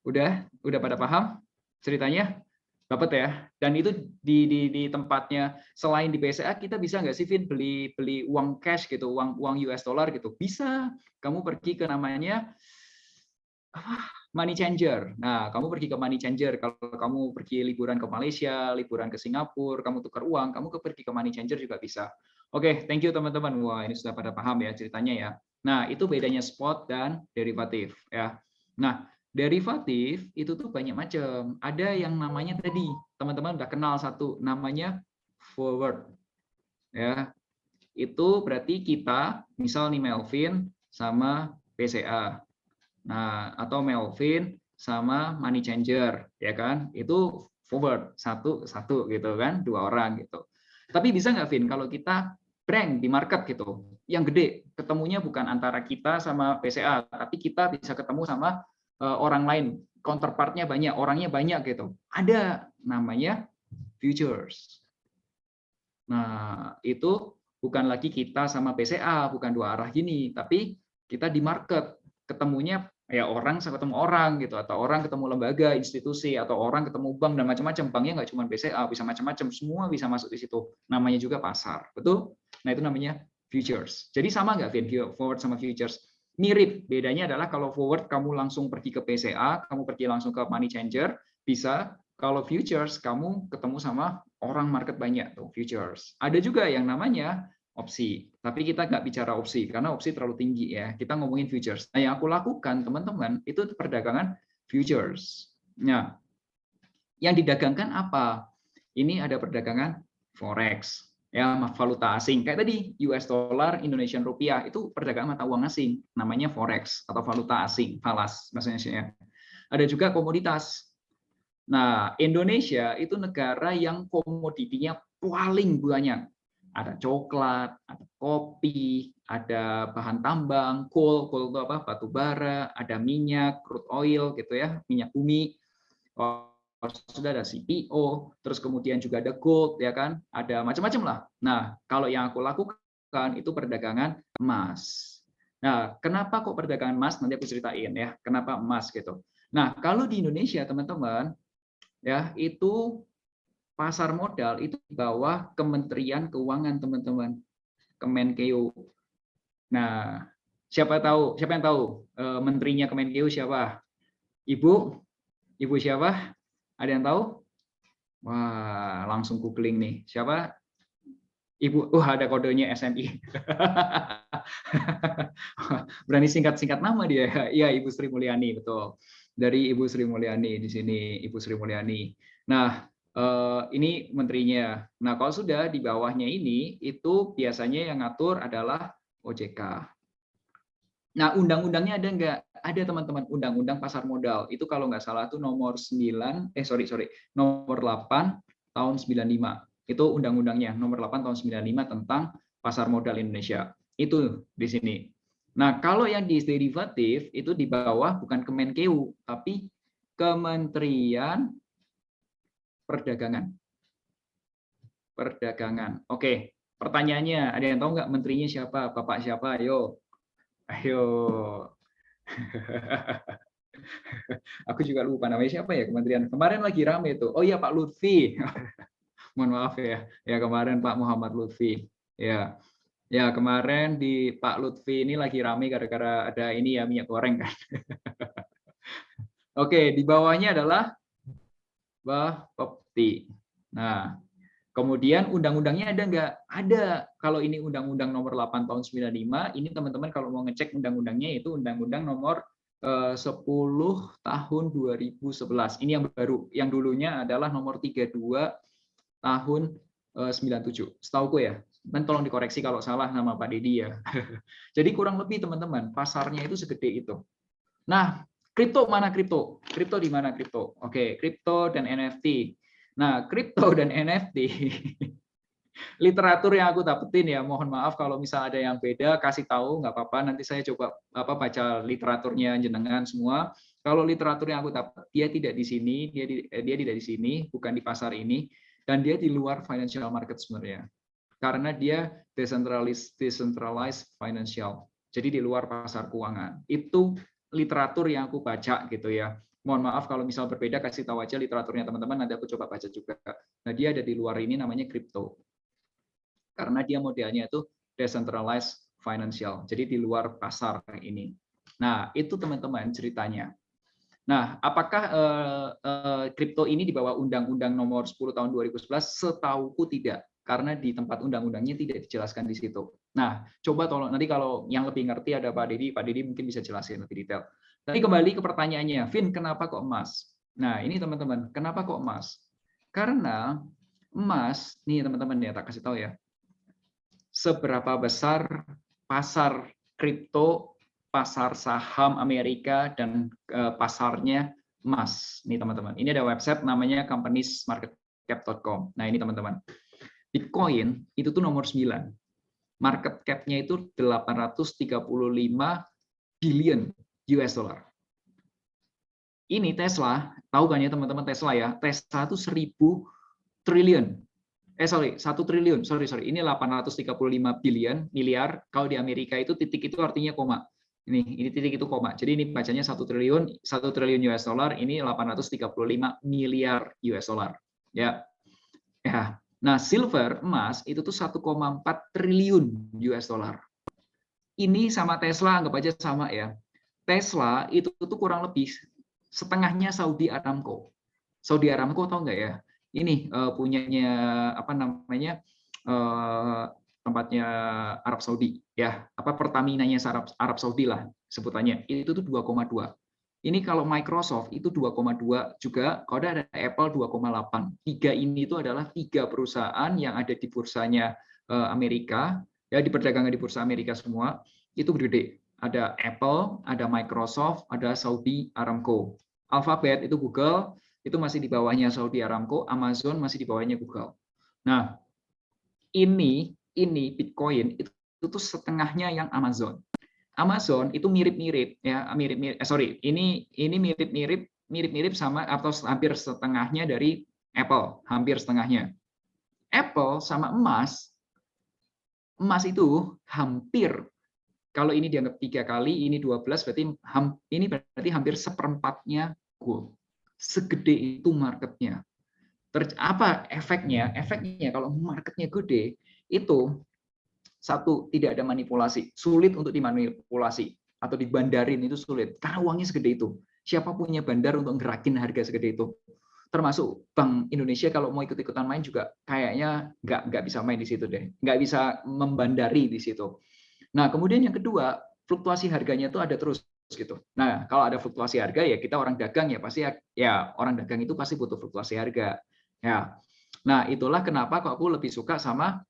Speaker 2: udah pada paham ceritanya, dapat ya. Dan itu di tempatnya selain di BCA kita bisa nggak sih, Vin, beli uang cash gitu, uang US dollar gitu? Bisa. Kamu pergi ke namanya money changer. Nah, kamu pergi ke money changer. Kalau kamu pergi liburan ke Malaysia, liburan ke Singapura, kamu tukar uang, kamu pergi ke money changer juga bisa. Oke, thank you teman-teman. Wah, ini sudah pada paham ya ceritanya ya. Nah, itu bedanya spot dan derivatif ya. Nah, derivatif itu tuh banyak macam. Ada yang namanya tadi, teman-teman udah kenal satu, namanya forward. Ya, itu berarti kita, misal nih Melvin sama PCA. Nah, atau Melvin sama money changer, ya kan? Itu forward satu satu gitu kan, dua orang gitu. Tapi bisa nggak, Vin, kalau kita prank di market gitu, yang gede, ketemunya bukan antara kita sama PCA, tapi kita bisa ketemu sama orang lain, counterpartnya banyak, orangnya banyak gitu. Ada namanya futures. Nah, itu bukan lagi kita sama PCA, bukan dua arah gini, tapi kita di market ketemunya ya orang ketemu orang gitu, atau orang ketemu lembaga, institusi, atau orang ketemu bank dan macam-macam. Banknya nggak cuma BCA, bisa macam-macam, semua bisa masuk di situ. Namanya juga pasar, betul? Nah itu namanya futures. Jadi sama nggak, Vin, forward sama futures? Mirip, bedanya adalah kalau forward kamu langsung pergi ke PCA, kamu pergi langsung ke money changer, bisa. Kalau futures kamu ketemu sama orang market banyak tuh futures. Ada juga yang namanya opsi. Tapi kita nggak bicara opsi karena opsi terlalu tinggi ya. Kita ngomongin futures. Nah, yang aku lakukan teman-teman itu perdagangan futures. Nah, yang didagangkan apa? Ini ada perdagangan forex, ya valuta asing. Kayak tadi US dollar, Indonesian rupiah itu perdagangan mata uang asing, namanya forex atau valuta asing, falas bahasa Indonesia. Ada juga komoditas. Nah, Indonesia itu negara yang komoditinya paling banyak. Ada coklat, ada kopi, ada bahan tambang, coal itu apa? Batu bara, ada minyak, crude oil gitu ya, minyak bumi. Sudah ada CPO, terus kemudian juga ada gold ya kan, ada macam-macam lah. Nah, kalau yang aku lakukan itu perdagangan emas. Nah, kenapa kok perdagangan emas? Nanti aku ceritain ya, kenapa emas gitu. Nah, kalau di Indonesia teman-teman ya itu pasar modal itu di bawah Kementerian Keuangan teman-teman, Kemenkeu. Nah, siapa yang tahu menterinya Kemenkeu siapa? Ibu siapa? Ada yang tahu? Wah, langsung googling nih. Siapa? Ibu, ada kodenya SNI. Berani singkat-singkat nama dia. Iya, Ibu Sri Mulyani, betul. Dari Ibu Sri Mulyani di sini, Ibu Sri Mulyani. Nah, ini menterinya. Nah, kalau sudah di bawahnya ini, itu biasanya yang ngatur adalah OJK. Nah, undang-undangnya ada nggak? Ada teman-teman, undang-undang pasar modal. Itu kalau nggak salah itu nomor 9, nomor 8 tahun 95. Itu undang-undangnya, nomor 8 tahun 95 tentang pasar modal Indonesia. Itu di sini. Nah, kalau yang di derivatif itu di bawah bukan Kemenkeu, tapi Kementerian Perdagangan. Perdagangan. Oke, pertanyaannya, ada yang tahu nggak menterinya siapa? Bapak siapa? Ayo. Ayo. Aku juga lupa namanya siapa ya kementerian. Kemarin lagi rame itu. Oh iya Pak Lutfi. Mohon maaf ya. Ya kemarin Pak Muhammad Lutfi. Ya. Ya kemarin di Pak Lutfi ini lagi rame gara-gara ada ini ya minyak goreng kan. Oke, di bawahnya adalah Bapepti. Nah, kemudian undang-undangnya ada nggak? Ada. Kalau ini Undang-Undang nomor 8 tahun 95, ini teman-teman kalau mau ngecek undang-undangnya itu Undang-Undang nomor 10 tahun 2011. Ini yang baru. Yang dulunya adalah nomor 32 tahun 97. Setauku ya. Dan tolong dikoreksi kalau salah nama Pak Dedi ya. Jadi kurang lebih teman-teman, pasarnya itu segede itu. Nah, kripto mana kripto? Kripto di mana kripto? Oke, kripto dan NFT. Nah, kripto dan NFT literatur yang aku dapetin ya, mohon maaf kalau misal ada yang beda, kasih tahu nggak apa-apa. Nanti saya coba baca literaturnya jenengan semua. Kalau literatur yang aku dapat, dia tidak di sini, dia tidak di sini, bukan di pasar ini, dan dia di luar financial market sebenarnya. Karena dia decentralized financial. Jadi di luar pasar keuangan. Itu literatur yang aku baca gitu ya. Mohon maaf kalau misal berbeda, kasih tahu aja literaturnya teman-teman, nanti aku coba baca juga. Nah, dia ada di luar ini namanya kripto. Karena dia modelnya itu decentralized financial. Jadi di luar pasar ini. Nah, itu teman-teman ceritanya. Nah, apakah kripto ini di bawah Undang-Undang Nomor 10 Tahun 2011? Setauku tidak, karena di tempat undang-undangnya tidak dijelaskan di situ. Nah, coba tolong nanti kalau yang lebih ngerti ada Pak Dedi mungkin bisa jelasin lebih detail. Tapi kembali ke pertanyaannya, Vin, kenapa kok emas? Nah, ini teman-teman, kenapa kok emas? Karena emas, nih teman-teman ya, tak kasih tahu ya, seberapa besar pasar kripto, pasar saham Amerika, dan pasarnya emas. Nih teman-teman, ini ada website namanya companiesmarketcap.com. Nah ini teman-teman, Bitcoin itu tuh nomor 9. Market cap-nya itu 835 billion US dollar. Ini Tesla, tahu kan ya teman-teman Tesla ya? Tesla itu 1 triliun. 1 triliun, sorry, ini 835 billion, miliar, kalau di Amerika itu titik itu artinya koma. Ini titik itu koma. Jadi ini bacanya 1 triliun US dollar, ini 835 miliar US dollar. Ya. Ya. Nah, silver, emas, itu tuh 1,4 triliun US dollar. Ini sama Tesla, anggap aja sama ya. Tesla itu tuh kurang lebih setengahnya Saudi Aramco. Saudi Aramco tahu nggak ya? Ini punyanya apa namanya tempatnya Arab Saudi ya, apa Pertamina-nya Arab Saudi lah sebutannya. Itu tuh 2,2. Ini kalau Microsoft itu 2,2 juga, kalau ada Apple 2,8. Tiga ini itu adalah 3 perusahaan yang ada di bursanya Amerika, ya di perdagangan di bursa Amerika semua, itu gede. Ada Apple, ada Microsoft, ada Saudi Aramco. Alphabet itu Google, itu masih di bawahnya Saudi Aramco, Amazon masih di bawahnya Google. Nah, ini Bitcoin itu tuh setengahnya yang Amazon. Amazon itu mirip-mirip ya, ini mirip-mirip sama atau hampir setengahnya dari Apple, hampir setengahnya. Apple sama emas itu hampir, kalau ini dianggap 3 kali, ini 12, berarti hampir seperempatnya gold. Segede itu marketnya. Apa efeknya? Efeknya kalau marketnya gede, itu satu, tidak ada manipulasi. Sulit untuk dimanipulasi atau dibandarin, itu sulit. Karena uangnya segede itu. Siapa punya bandar untuk ngerakin harga segede itu? Termasuk Bank Indonesia kalau mau ikut-ikutan main juga kayaknya nggak bisa main di situ deh. Nggak bisa membandari di situ. Nah, kemudian yang kedua, fluktuasi harganya itu ada terus gitu. Nah, kalau ada fluktuasi harga ya kita orang dagang ya pasti ya orang dagang itu pasti butuh fluktuasi harga. Ya. Nah, itulah kenapa kok aku lebih suka sama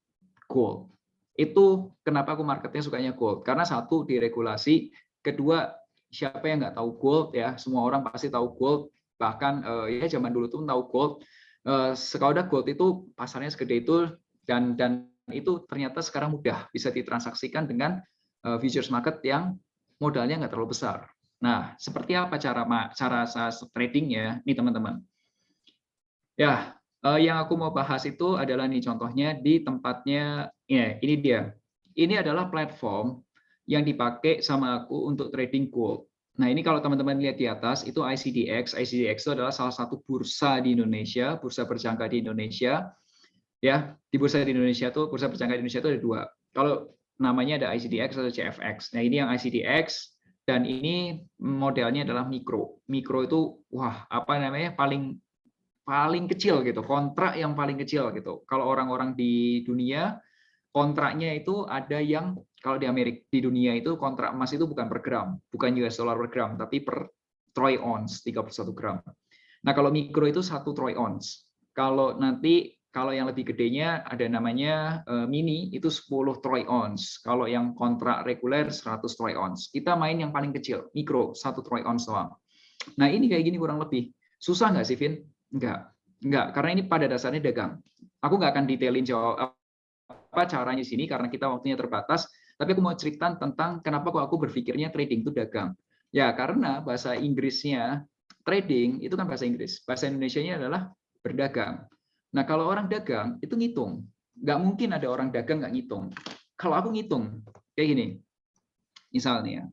Speaker 2: gold. Itu kenapa aku marketnya sukanya gold. Karena satu, diregulasi. Kedua, siapa yang nggak tahu gold ya? Semua orang pasti tahu gold. Bahkan ya zaman dulu tuh tahu gold. Sekaudah gold itu pasarnya segede itu dan itu ternyata sekarang mudah bisa ditransaksikan dengan futures market yang modalnya nggak terlalu besar. Nah, seperti apa cara tradingnya nih teman-teman? Ya, yang aku mau bahas itu adalah nih contohnya di tempatnya, ya ini dia. Ini adalah platform yang dipakai sama aku untuk trading gold. Nah ini kalau teman-teman lihat di atas itu ICDX. ICDX itu adalah salah satu bursa di Indonesia, bursa berjangka di Indonesia. Ya, di bursa di Indonesia tuh, bursa berjangka di Indonesia itu ada 2. Kalau namanya ada ICDX atau CFX. Nah ini yang ICDX dan ini modelnya adalah mikro. Mikro itu wah apa namanya paling kecil gitu, kontrak yang paling kecil gitu. Kalau orang-orang di dunia kontraknya itu ada yang kalau di Amerika di dunia itu kontrak emas itu bukan per gram, bukan US dollar per gram, tapi per troy ounce 31 gram. Nah, kalau mikro itu 1 troy ounce. Kalau yang lebih gedenya ada namanya mini itu 10 troy ounce. Kalau yang kontrak reguler 100 troy ounce. Kita main yang paling kecil, mikro 1 troy ounce doang. Nah, ini kayak gini kurang lebih. Susah nggak sih, Vin? Enggak, karena ini pada dasarnya dagang. Aku nggak akan detailin jawab apa caranya di sini karena kita waktunya terbatas, tapi aku mau cerita tentang kenapa kok aku berpikirnya trading itu dagang. Ya, karena bahasa Inggrisnya trading itu kan bahasa Inggris. Bahasa Indonesianya adalah berdagang. Nah, kalau orang dagang itu ngitung. Nggak mungkin ada orang dagang nggak ngitung. Kalau aku ngitung, kayak gini. Misalnya,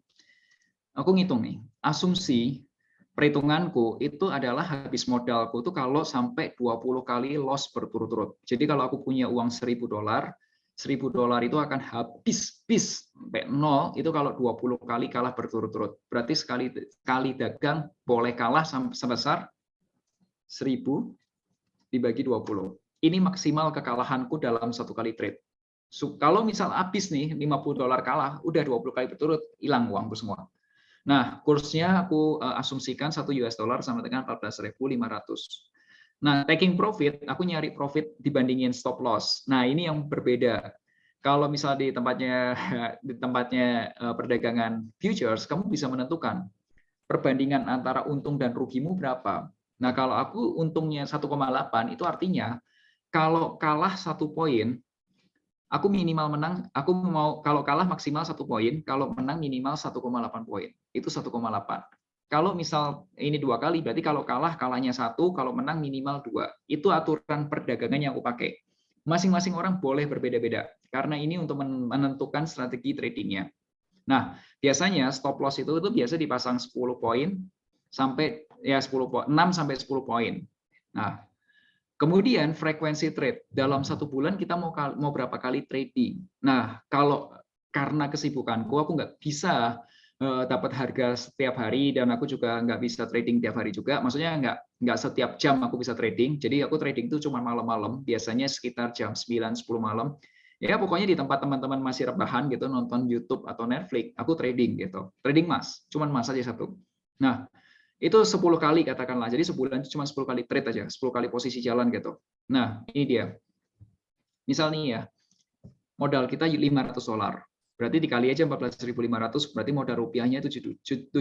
Speaker 2: aku ngitung nih, asumsi perhitunganku itu adalah habis modalku itu kalau sampai 20 kali loss berturut-turut. Jadi kalau aku punya uang $1.000, $1.000 itu akan habis sampai nol itu kalau 20 kali kalah berturut-turut. Berarti sekali dagang boleh kalah sebesar 1.000 dibagi 20. Ini maksimal kekalahanku dalam satu kali trade. Kalau misal habis nih $50 kalah, udah 20 kali berturut, hilang uangku semua. Nah, kursnya aku asumsikan $1 sama dengan 14.500. Nah, taking profit, aku nyari profit dibandingin stop loss. Nah, ini yang berbeda. Kalau misal di tempatnya perdagangan futures, kamu bisa menentukan perbandingan antara untung dan rugimu berapa. Nah, kalau aku untungnya 1,8, itu artinya kalau kalah 1 poin, aku minimal menang, kalau kalah maksimal 1 poin, kalau menang minimal 1,8 poin. Itu 1,8. Kalau misal ini 2 kali, berarti kalau kalahnya 1, kalau menang minimal 2. Itu aturan perdagangan yang aku pakai. Masing-masing orang boleh berbeda-beda, karena ini untuk menentukan strategi tradingnya. Nah, biasanya stop loss itu biasa dipasang 10 poin sampai 6 sampai 10 poin. Nah, kemudian frekuensi trade dalam 1 bulan kita mau berapa kali trading. Nah, karena kesibukanku aku nggak bisa dapat harga setiap hari dan aku juga nggak bisa trading tiap hari juga. Maksudnya nggak setiap jam aku bisa trading. Jadi aku trading itu cuma malam-malam, biasanya sekitar jam 9-10 malam. Ya pokoknya di tempat teman-teman masih rebahan gitu, nonton YouTube atau Netflix, aku trading gitu. Trading emas, cuma emas aja satu. Nah, itu 10 kali katakanlah. Jadi sebulan cuma 10 kali trade aja, 10 kali posisi jalan gitu. Nah, ini dia. Misal nih ya, modal kita $500. Berarti dikali aja 14.500, berarti modal rupiahnya 7.250.000.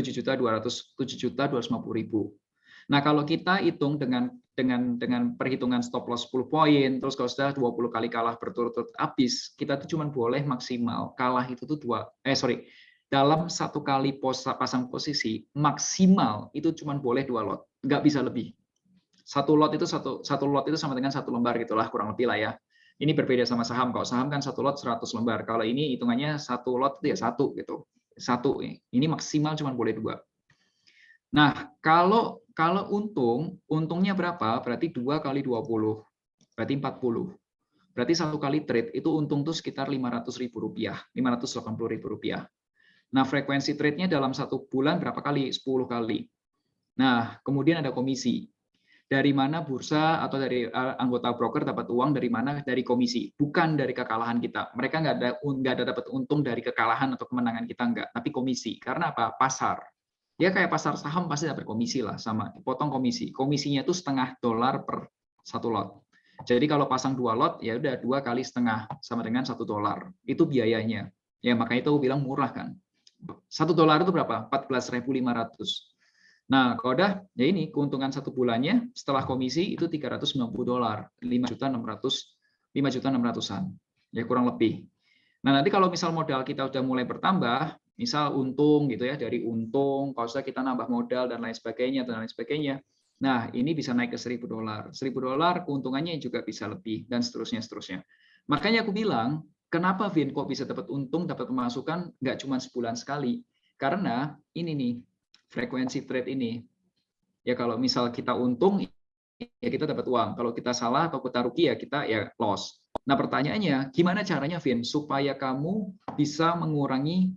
Speaker 2: Nah, kalau kita hitung dengan perhitungan stop loss 10 poin, terus kalau sudah 20 kali kalah berturut-turut habis, kita tuh cuma boleh maksimal kalah itu tuh dalam 1 kali pasang posisi maksimal itu cuma boleh 2 lot, nggak bisa lebih. Satu lot itu sama dengan 1 lembar gitulah kurang lebih lah ya. Ini berbeda sama saham. Kalau saham kan 1 lot 100 lembar. Kalau ini hitungannya 1 lot itu ya 1 gitu. 1. Ini maksimal cuma boleh 2. Nah, kalau untungnya berapa? Berarti 2 kali 20. Berarti 40. Berarti 1 kali trade itu untung tuh sekitar Rp500.000, Rp580.000. Nah, frekuensi trade-nya dalam 1 bulan berapa kali? 10 kali. Nah, kemudian ada komisi. Dari mana bursa atau dari anggota broker dapat uang dari mana? Dari komisi, bukan dari kekalahan kita. Mereka nggak ada dapat untung dari kekalahan atau kemenangan kita, nggak, tapi komisi. Karena apa? Pasar. Ya kayak pasar saham pasti dapat komisi lah, sama dipotong komisi. Komisinya itu $0,5 per 1 lot. Jadi kalau pasang 2 lot, ya udah 2 kali setengah sama dengan $1. Itu biayanya. Ya makanya itu aku bilang murah kan. $1 itu berapa? 14.500. Nah, kalau udah, ya ini keuntungan 1 bulannya setelah komisi itu $390, 5.600-an, ya kurang lebih. Nah, nanti kalau misal modal kita udah mulai bertambah, misal untung gitu ya, dari untung, kalau sudah kita nambah modal dan lain sebagainya, nah ini bisa naik ke $1.000. $1.000 keuntungannya juga bisa lebih, dan seterusnya. Makanya aku bilang, kenapa Vin kok bisa dapat untung, dapat pemasukan nggak cuma sebulan sekali? Karena ini nih, frekuensi trade ini. Ya kalau misal kita untung, ya kita dapat uang. Kalau kita salah atau kita rugi, ya kita ya loss. Nah pertanyaannya, gimana caranya Vin supaya kamu bisa mengurangi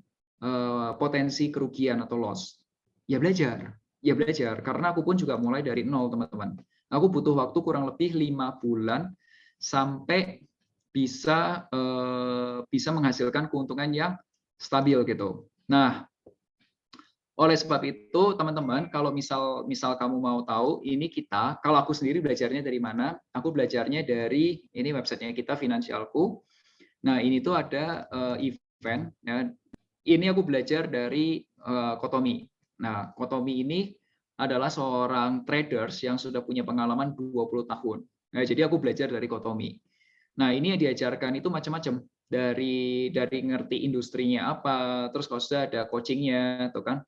Speaker 2: potensi kerugian atau loss? Ya belajar. Karena aku pun juga mulai dari nol, teman-teman. Aku butuh waktu kurang lebih 5 bulan sampai bisa menghasilkan keuntungan yang stabil gitu. Nah, oleh sebab itu, teman-teman, kalau misal kamu mau tahu, kalau aku sendiri belajarnya dari mana? Aku belajarnya dari ini websitenya kita, Finansialku. Nah, ini tuh ada event. Ya. Ini aku belajar dari Kotomi. Nah, Kotomi ini adalah seorang traders yang sudah punya pengalaman 20 tahun. Nah, jadi aku belajar dari Kotomi. Nah, ini yang diajarkan itu macam-macam. Dari ngerti industrinya apa, terus kalau sudah ada coachingnya, tuh kan?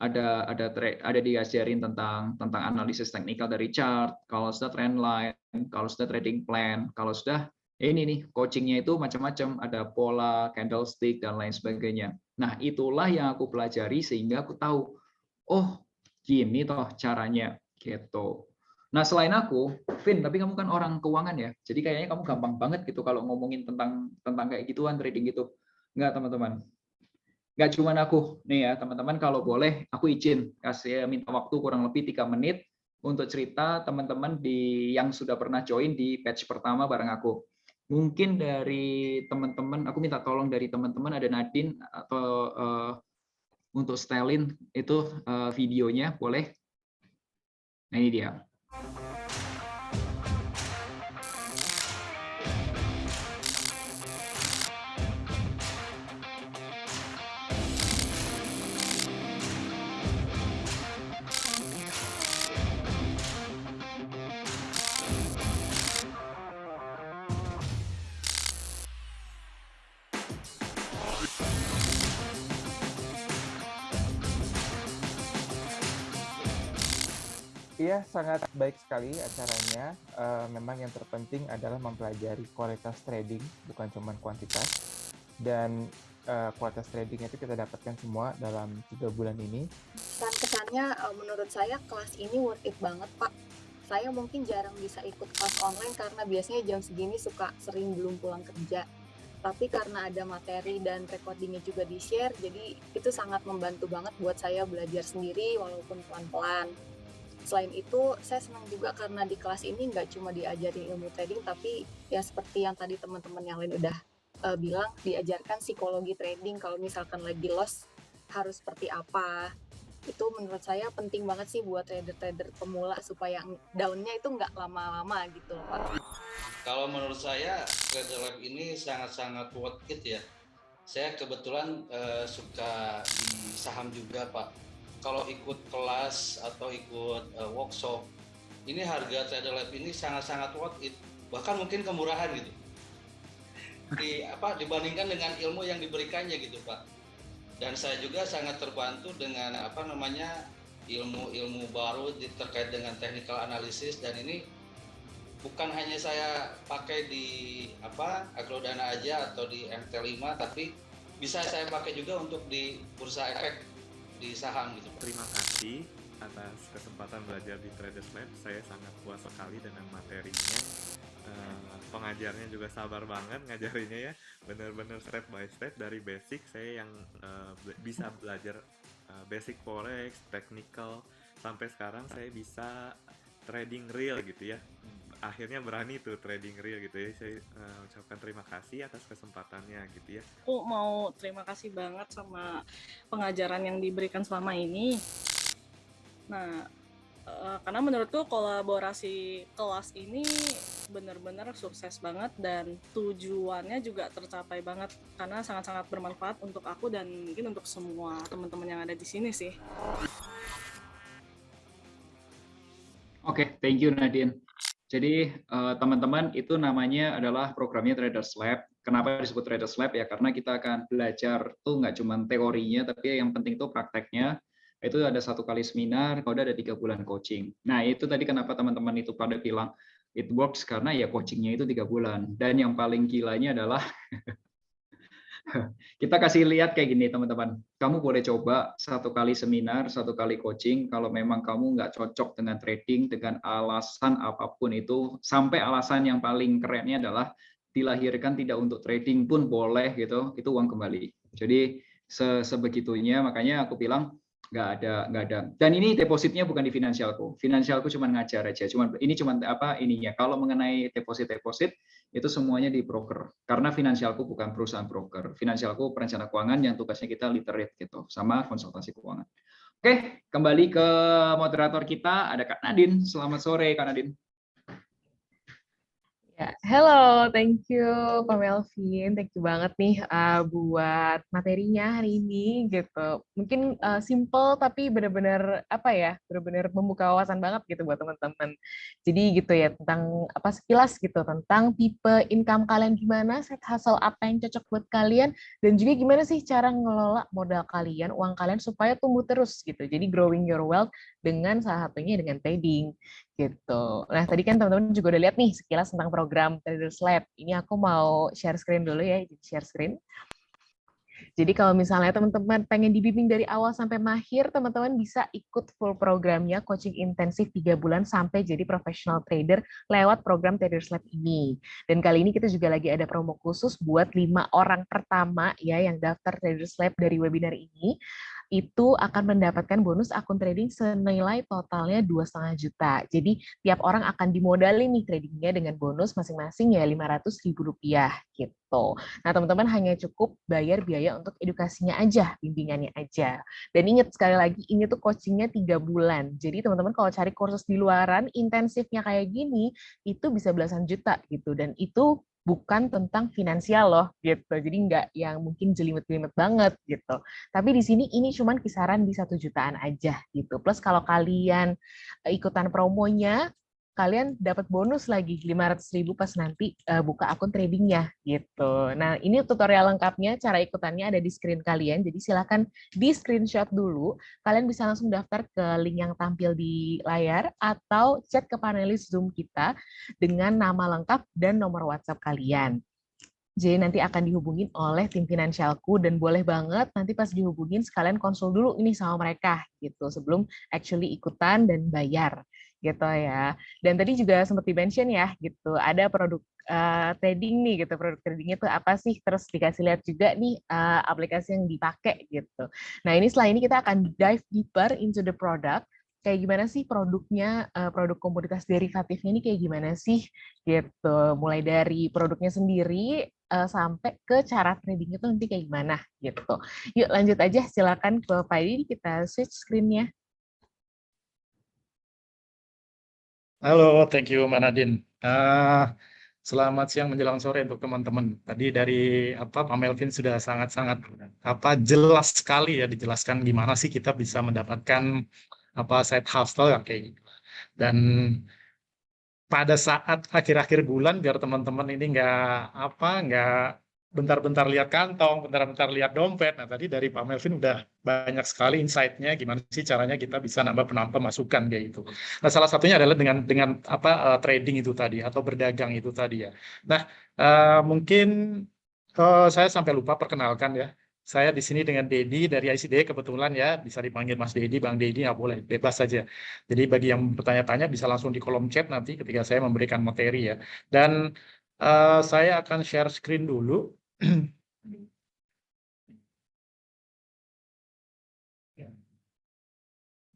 Speaker 2: Ada diajarin tentang analisis teknikal dari chart, kalau sudah trend line, kalau sudah trading plan, kalau sudah ini nih coachingnya itu macam-macam, ada pola, candlestick dan lain sebagainya. Nah itulah yang aku pelajari sehingga aku tahu, oh gini toh caranya gitu. Nah, selain aku, Vin, tapi kamu kan orang keuangan ya. Jadi kayaknya kamu gampang banget gitu kalau ngomongin tentang kayak gituan trading gitu. Enggak, teman-teman. Enggak cuma aku. Nih ya, teman-teman kalau boleh aku izin kasih minta waktu kurang lebih 3 menit untuk cerita teman-teman yang sudah pernah join di batch pertama bareng aku. Mungkin dari teman-teman, aku minta tolong dari teman-teman ada Nadine atau untuk styling itu videonya boleh. Nah, ini dia.
Speaker 3: Iya, sangat baik sekali acaranya. Memang yang terpenting adalah mempelajari kualitas trading, bukan cuma kuantitas. Dan kualitas trading itu kita dapatkan semua dalam 3 bulan ini.
Speaker 4: Kesannya menurut saya kelas ini worth it banget, Pak. Saya mungkin jarang bisa ikut kelas online karena biasanya jam segini suka sering belum pulang kerja. Tapi karena ada materi dan recordingnya juga di-share, jadi itu sangat membantu banget buat saya belajar sendiri walaupun pelan-pelan. Selain itu, saya senang juga karena di kelas ini nggak cuma diajarin ilmu trading, tapi ya seperti yang tadi teman-teman yang lain udah bilang, diajarkan psikologi trading. Kalau misalkan lagi loss, harus seperti apa. Itu menurut saya penting banget sih buat trader-trader pemula supaya down-nya itu nggak lama-lama gitu loh, Pak.
Speaker 5: Kalau menurut saya, Trader Lab ini sangat-sangat worth it ya. Saya kebetulan suka di saham juga, Pak. Kalau ikut kelas atau ikut workshop, ini harga Trader Lab ini sangat-sangat worth it. Bahkan mungkin kemurahan gitu. Dibandingkan dengan ilmu yang diberikannya gitu, Pak. Dan saya juga sangat terbantu dengan ilmu-ilmu baru terkait dengan technical analysis, dan ini bukan hanya saya pakai di Agrodana aja atau di MT5, tapi bisa saya pakai juga untuk di bursa efek di saham gitu.
Speaker 6: Terima kasih atas kesempatan belajar di Traders Lab. Saya sangat puas sekali dengan materinya. Pengajarnya juga sabar banget ngajarinnya ya. Benar-benar step by step dari basic. Saya yang bisa belajar basic forex, technical, sampai sekarang saya bisa trading real gitu ya. Akhirnya berani tuh trading real gitu ya. Saya ucapkan terima kasih atas kesempatannya gitu ya.
Speaker 7: Aku mau terima kasih banget sama pengajaran yang diberikan selama ini. Nah, karena menurutku kolaborasi kelas ini benar-benar sukses banget dan tujuannya juga tercapai banget karena sangat-sangat bermanfaat untuk aku dan mungkin untuk semua teman-teman yang ada di sini sih.
Speaker 2: Oke, thank you Nadine. Jadi teman-teman, itu namanya adalah programnya Traders Lab. Kenapa disebut Traders Lab ya? Karena kita akan belajar tuh nggak cuma teorinya, tapi yang penting tuh prakteknya. Itu ada 1 kali seminar, kalau ada 3 bulan coaching. Nah itu tadi kenapa teman-teman itu pada bilang it works, karena ya coachingnya itu 3 bulan. Dan yang paling gilanya adalah kita kasih lihat kayak gini teman-teman. Kamu boleh coba 1 kali seminar, 1 kali coaching. Kalau memang kamu nggak cocok dengan trading, dengan alasan apapun itu, sampai alasan yang paling kerennya adalah dilahirkan tidak untuk trading pun boleh gitu, itu uang kembali. Jadi sebegitunya, makanya aku bilang nggak ada. Dan ini depositnya bukan di finansialku. Finansialku cuma ngajar aja. Ini cuma ininya. Kalau mengenai deposit itu semuanya di broker. Karena finansialku bukan perusahaan broker. Finansialku perencana keuangan yang tugasnya kita literate gitu, sama konsultasi keuangan. Oke, kembali ke moderator kita, ada Kak Nadine. Selamat sore Kak Nadine.
Speaker 1: Ya, hello, thank you Pak Melvin, thank you banget nih buat materinya hari ini gitu. Mungkin simple tapi benar-benar benar-benar membuka wawasan banget gitu buat teman-teman. Jadi gitu ya tentang sekilas gitu tentang tipe income kalian gimana, side hustle apa yang cocok buat kalian, dan juga gimana sih cara ngelola modal kalian, uang kalian supaya tumbuh terus gitu. Jadi growing your wealth dengan salah satunya dengan trading. Gitu. Nah, tadi kan teman-teman juga udah lihat nih sekilas tentang program Traders Lab. Ini aku mau share screen dulu ya, share screen. Jadi kalau misalnya teman-teman pengen dibimbing dari awal sampai mahir, teman-teman bisa ikut full programnya coaching intensif 3 bulan sampai jadi professional trader lewat program Traders Lab ini. Dan kali ini kita juga lagi ada promo khusus buat 5 orang pertama ya yang daftar Traders Lab dari webinar ini. Itu akan mendapatkan bonus akun trading senilai totalnya 2,5 juta. Jadi tiap orang akan dimodali nih tradingnya dengan bonus masing-masing ya Rp500.000 gitu. Nah teman-teman hanya cukup bayar biaya untuk edukasinya aja, bimbingannya aja. Dan ingat sekali lagi ini tuh coachingnya 3 bulan. Jadi teman-teman kalau cari kursus di luaran intensifnya kayak gini itu bisa belasan juta gitu. Dan itu bukan tentang finansial loh gitu. Jadi nggak yang mungkin jelimet-jelimet banget gitu. Tapi di sini ini cuman kisaran di 1 jutaan aja gitu. Plus kalau kalian ikutan promonya, kalian dapat bonus lagi 500.000 pas nanti buka akun tradingnya gitu. Nah ini tutorial lengkapnya, cara ikutannya ada di screen kalian. Jadi silakan di screenshot dulu. Kalian bisa langsung daftar ke link yang tampil di layar atau chat ke panelis Zoom kita dengan nama lengkap dan nomor WhatsApp kalian. Jadi nanti akan dihubungin oleh tim finansialku dan boleh banget nanti pas dihubungin sekalian konsul dulu ini sama mereka gitu sebelum actually ikutan dan bayar gitu ya. Dan tadi juga sempat di-mention ya gitu ada produk trading nih gitu, produk tradingnya itu apa sih, terus dikasih lihat juga nih aplikasi yang dipakai gitu. Nah ini setelah ini kita akan dive deeper into the product, kayak gimana sih produknya, produk komoditas derivatifnya ini kayak gimana sih gitu, mulai dari produknya sendiri sampai ke cara trading itu nanti kayak gimana gitu. Yuk lanjut aja, silakan ke Pak Edi, kita switch screen-nya.
Speaker 8: Halo, thank you Mbak Nadine. Selamat siang menjelang sore untuk teman-teman. Tadi dari Pak Melvin sudah sangat-sangat jelas sekali ya dijelaskan gimana sih kita bisa mendapatkan side hustle kayak gitu. Dan pada saat akhir-akhir bulan biar teman-teman ini nggak bentar-bentar lihat kantong, bentar-bentar lihat dompet. Nah tadi dari Pak Melvin udah banyak sekali insight-nya gimana sih caranya kita bisa nambah pemasukan kayak gitu. Nah salah satunya adalah dengan trading itu tadi atau berdagang itu tadi ya. Nah mungkin saya sampai lupa perkenalkan ya. Saya di sini dengan Dedi dari ICD kebetulan ya, bisa dipanggil Mas Dedi, Bang Dedi, nggak boleh, bebas saja. Jadi bagi yang bertanya-tanya bisa langsung di kolom chat nanti ketika saya memberikan materi ya. Dan saya akan share screen dulu.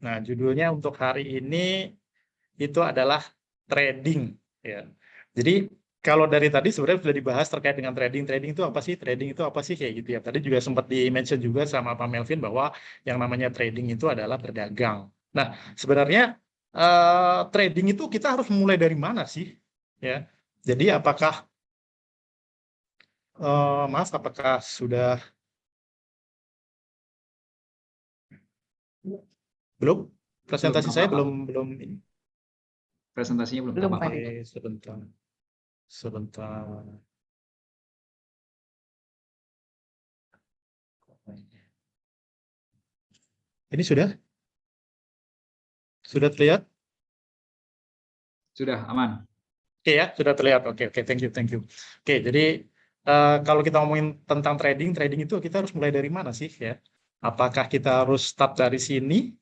Speaker 8: Nah, judulnya untuk hari ini itu adalah trading ya. Jadi kalau dari tadi sebenarnya sudah dibahas terkait dengan trading. Trading itu apa sih? Trading itu apa sih kayak gitu ya. Tadi juga sempat di-mention juga sama Pak Melvin bahwa yang namanya trading itu adalah berdagang. Nah, sebenarnya trading itu kita harus mulai dari mana sih? Ya. Jadi apakah apakah sudah belum? Presentasi saya belum ini.
Speaker 2: Presentasinya belum
Speaker 1: Belum,
Speaker 2: tampak.
Speaker 1: Pak.
Speaker 8: Sebentar. Ini sudah terlihat?
Speaker 2: Sudah aman.
Speaker 8: Oke ya, sudah terlihat. Oke, thank you. Oke, jadi kalau kita ngomongin tentang trading itu kita harus mulai dari mana sih ya? Apakah kita harus start dari sini,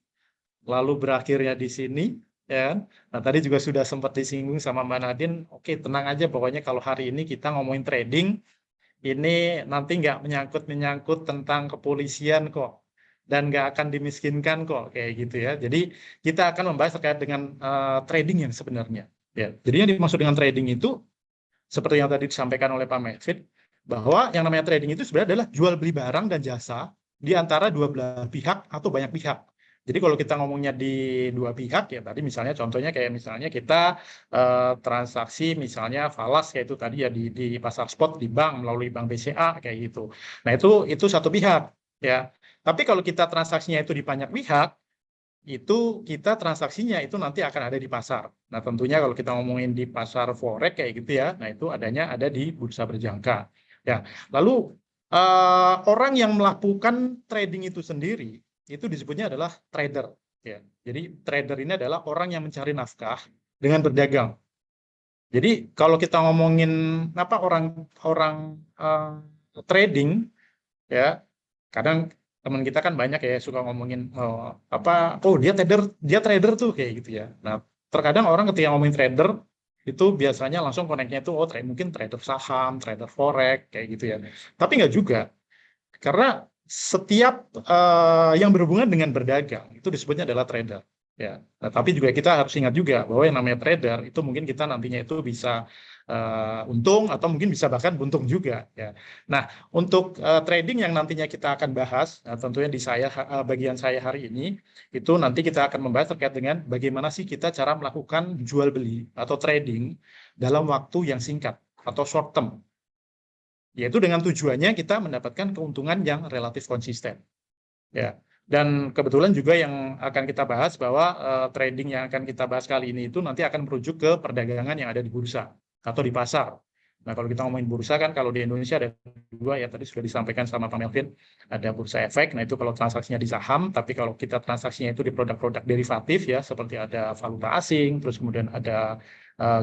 Speaker 8: lalu berakhirnya di sini, ya? Nah tadi juga sudah sempat disinggung sama Mbak Nadine. Oke, tenang aja, pokoknya kalau hari ini kita ngomongin trading, ini nanti nggak menyangkut tentang kepolisian kok, dan nggak akan dimiskinkan kok, kayak gitu ya. Jadi kita akan membahas terkait dengan trading yang sebenarnya. Ya, jadi yang dimaksud dengan trading itu seperti yang tadi disampaikan oleh Pak Melvin, bahwa yang namanya trading itu sebenarnya adalah jual beli barang dan jasa di antara dua belah pihak atau banyak pihak. Jadi kalau kita ngomongnya di dua pihak ya tadi misalnya contohnya kayak misalnya kita transaksi misalnya falas kayak itu tadi ya di pasar spot di bank melalui bank BCA kayak gitu. Nah itu satu pihak ya. Tapi kalau kita transaksinya itu di banyak pihak, itu kita transaksinya itu nanti akan ada di pasar. Nah tentunya kalau kita ngomongin di pasar forex kayak gitu ya, nah itu ada di bursa berjangka. Ya, lalu orang yang melakukan trading itu sendiri itu disebutnya adalah trader. Ya, jadi trader ini adalah orang yang mencari nafkah dengan berdagang. Jadi kalau kita ngomongin orang trading ya. Kadang teman kita kan banyak ya suka ngomongin dia trader tuh kayak gitu ya. Nah, terkadang orang ketika ngomongin trader itu biasanya langsung koneknya itu mungkin trader saham, trader forex kayak gitu ya. Tapi nggak juga, karena setiap yang berhubungan dengan berdagang itu disebutnya adalah trader. Ya, nah, tapi juga kita harus ingat juga bahwa yang namanya trader itu mungkin kita nantinya itu bisa untung atau mungkin bisa bahkan buntung juga. Ya. Nah, untuk trading yang nantinya kita akan bahas, tentunya di bagian saya hari ini itu nanti kita akan membahas terkait dengan bagaimana sih kita cara melakukan jual beli atau trading dalam waktu yang singkat atau short term. Yaitu dengan tujuannya kita mendapatkan keuntungan yang relatif konsisten. Ya. Dan kebetulan juga yang akan kita bahas bahwa trading yang akan kita bahas kali ini itu nanti akan merujuk ke perdagangan yang ada di bursa atau di pasar. Nah, kalau kita ngomongin bursa kan kalau di Indonesia ada dua ya, tadi sudah disampaikan sama Pak Melvin, ada bursa efek, nah itu kalau transaksinya di saham, tapi kalau kita transaksinya itu di produk-produk derivatif ya, seperti ada valuta asing, terus kemudian ada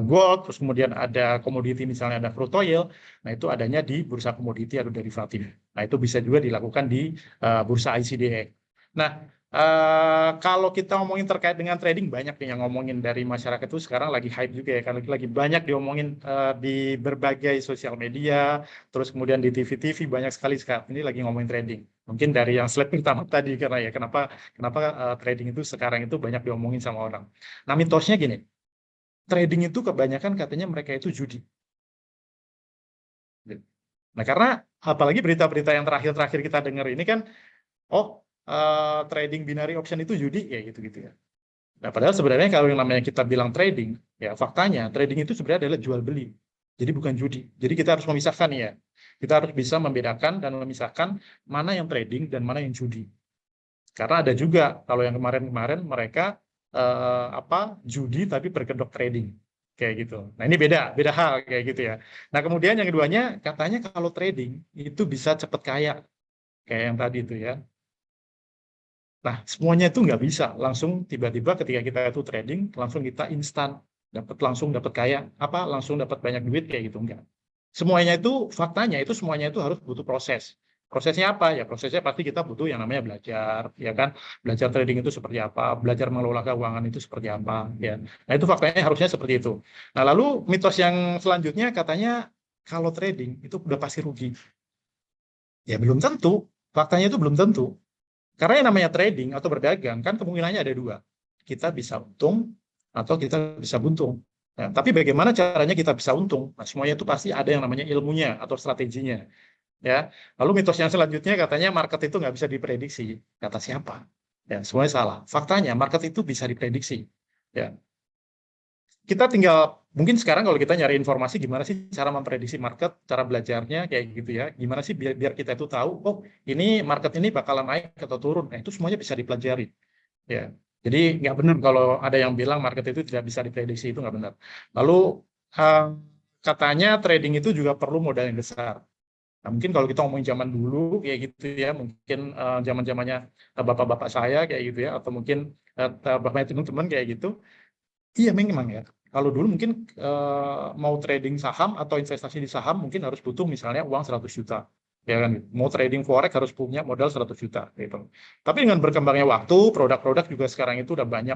Speaker 8: gold, terus kemudian ada komoditi misalnya ada crude oil, nah itu adanya di bursa komoditi atau derivatif. Nah, itu bisa juga dilakukan di bursa ICDX. Nah, kalau kita ngomongin terkait dengan trading, banyak nih yang ngomongin dari masyarakat itu sekarang lagi hype juga ya, karena lagi banyak diomongin di berbagai sosial media, terus kemudian di TV-TV banyak sekali sekarang ini lagi ngomongin trading. Mungkin dari yang slide pertama tadi karena ya kenapa trading itu sekarang itu banyak diomongin sama orang. Nah, mitosnya gini, trading itu kebanyakan katanya mereka itu judi. Nah, karena apalagi berita-berita yang terakhir-terakhir kita dengar ini kan, trading binary option itu judi ya gitu-gitu ya. Nah, padahal sebenarnya kalau yang namanya kita bilang trading, ya faktanya trading itu sebenarnya adalah jual beli. Jadi bukan judi. Jadi kita harus memisahkan ya. Kita harus bisa membedakan dan memisahkan mana yang trading dan mana yang judi. Karena ada juga kalau yang kemarin-kemarin mereka judi tapi berkedok trading kayak gitu. Nah, ini beda hal kayak gitu ya. Nah, kemudian yang keduanya katanya kalau trading itu bisa cepat kaya kayak yang tadi itu ya. Nah, semuanya itu nggak bisa langsung tiba-tiba ketika kita itu trading langsung kita instan langsung dapat kaya langsung dapat banyak duit kayak gitu, enggak. Semuanya itu faktanya itu semuanya itu harus butuh proses. Prosesnya apa? Ya prosesnya pasti kita butuh yang namanya belajar, ya kan? Belajar trading itu seperti apa, belajar mengelola keuangan itu seperti apa, ya. Nah, itu faktanya harusnya seperti itu. Nah, lalu mitos yang selanjutnya katanya kalau trading itu udah pasti rugi. Ya belum tentu, faktanya itu belum tentu. Karena yang namanya trading atau berdagang kan kemungkinannya ada dua. Kita bisa untung atau kita bisa buntung. Nah, tapi bagaimana caranya kita bisa untung? Nah, semuanya itu pasti ada yang namanya ilmunya atau strateginya. Ya. Lalu mitos yang selanjutnya katanya market itu nggak bisa diprediksi. Kata siapa? Ya, semuanya salah. Faktanya market itu bisa diprediksi. Ya. Kita tinggal mungkin sekarang kalau kita nyari informasi gimana sih cara memprediksi market, cara belajarnya kayak gitu ya. Gimana sih biar kita itu tahu, ini market ini bakalan naik atau turun. Nah, itu semuanya bisa dipelajari. Ya. Jadi nggak benar kalau ada yang bilang market itu tidak bisa diprediksi, itu nggak benar. Lalu katanya trading itu juga perlu modal yang besar. Nah, mungkin kalau kita ngomongin zaman dulu kayak gitu ya, mungkin zaman-zamannya bapak-bapak saya kayak gitu ya, atau mungkin bapak teman-teman kayak gitu. Iya memang ya. Kalau dulu mungkin mau trading saham atau investasi di saham mungkin harus butuh misalnya uang 100 juta. Ya kan? Mau trading forex harus punya modal 100 juta gitu. Tapi dengan berkembangnya waktu, produk-produk juga sekarang itu udah banyak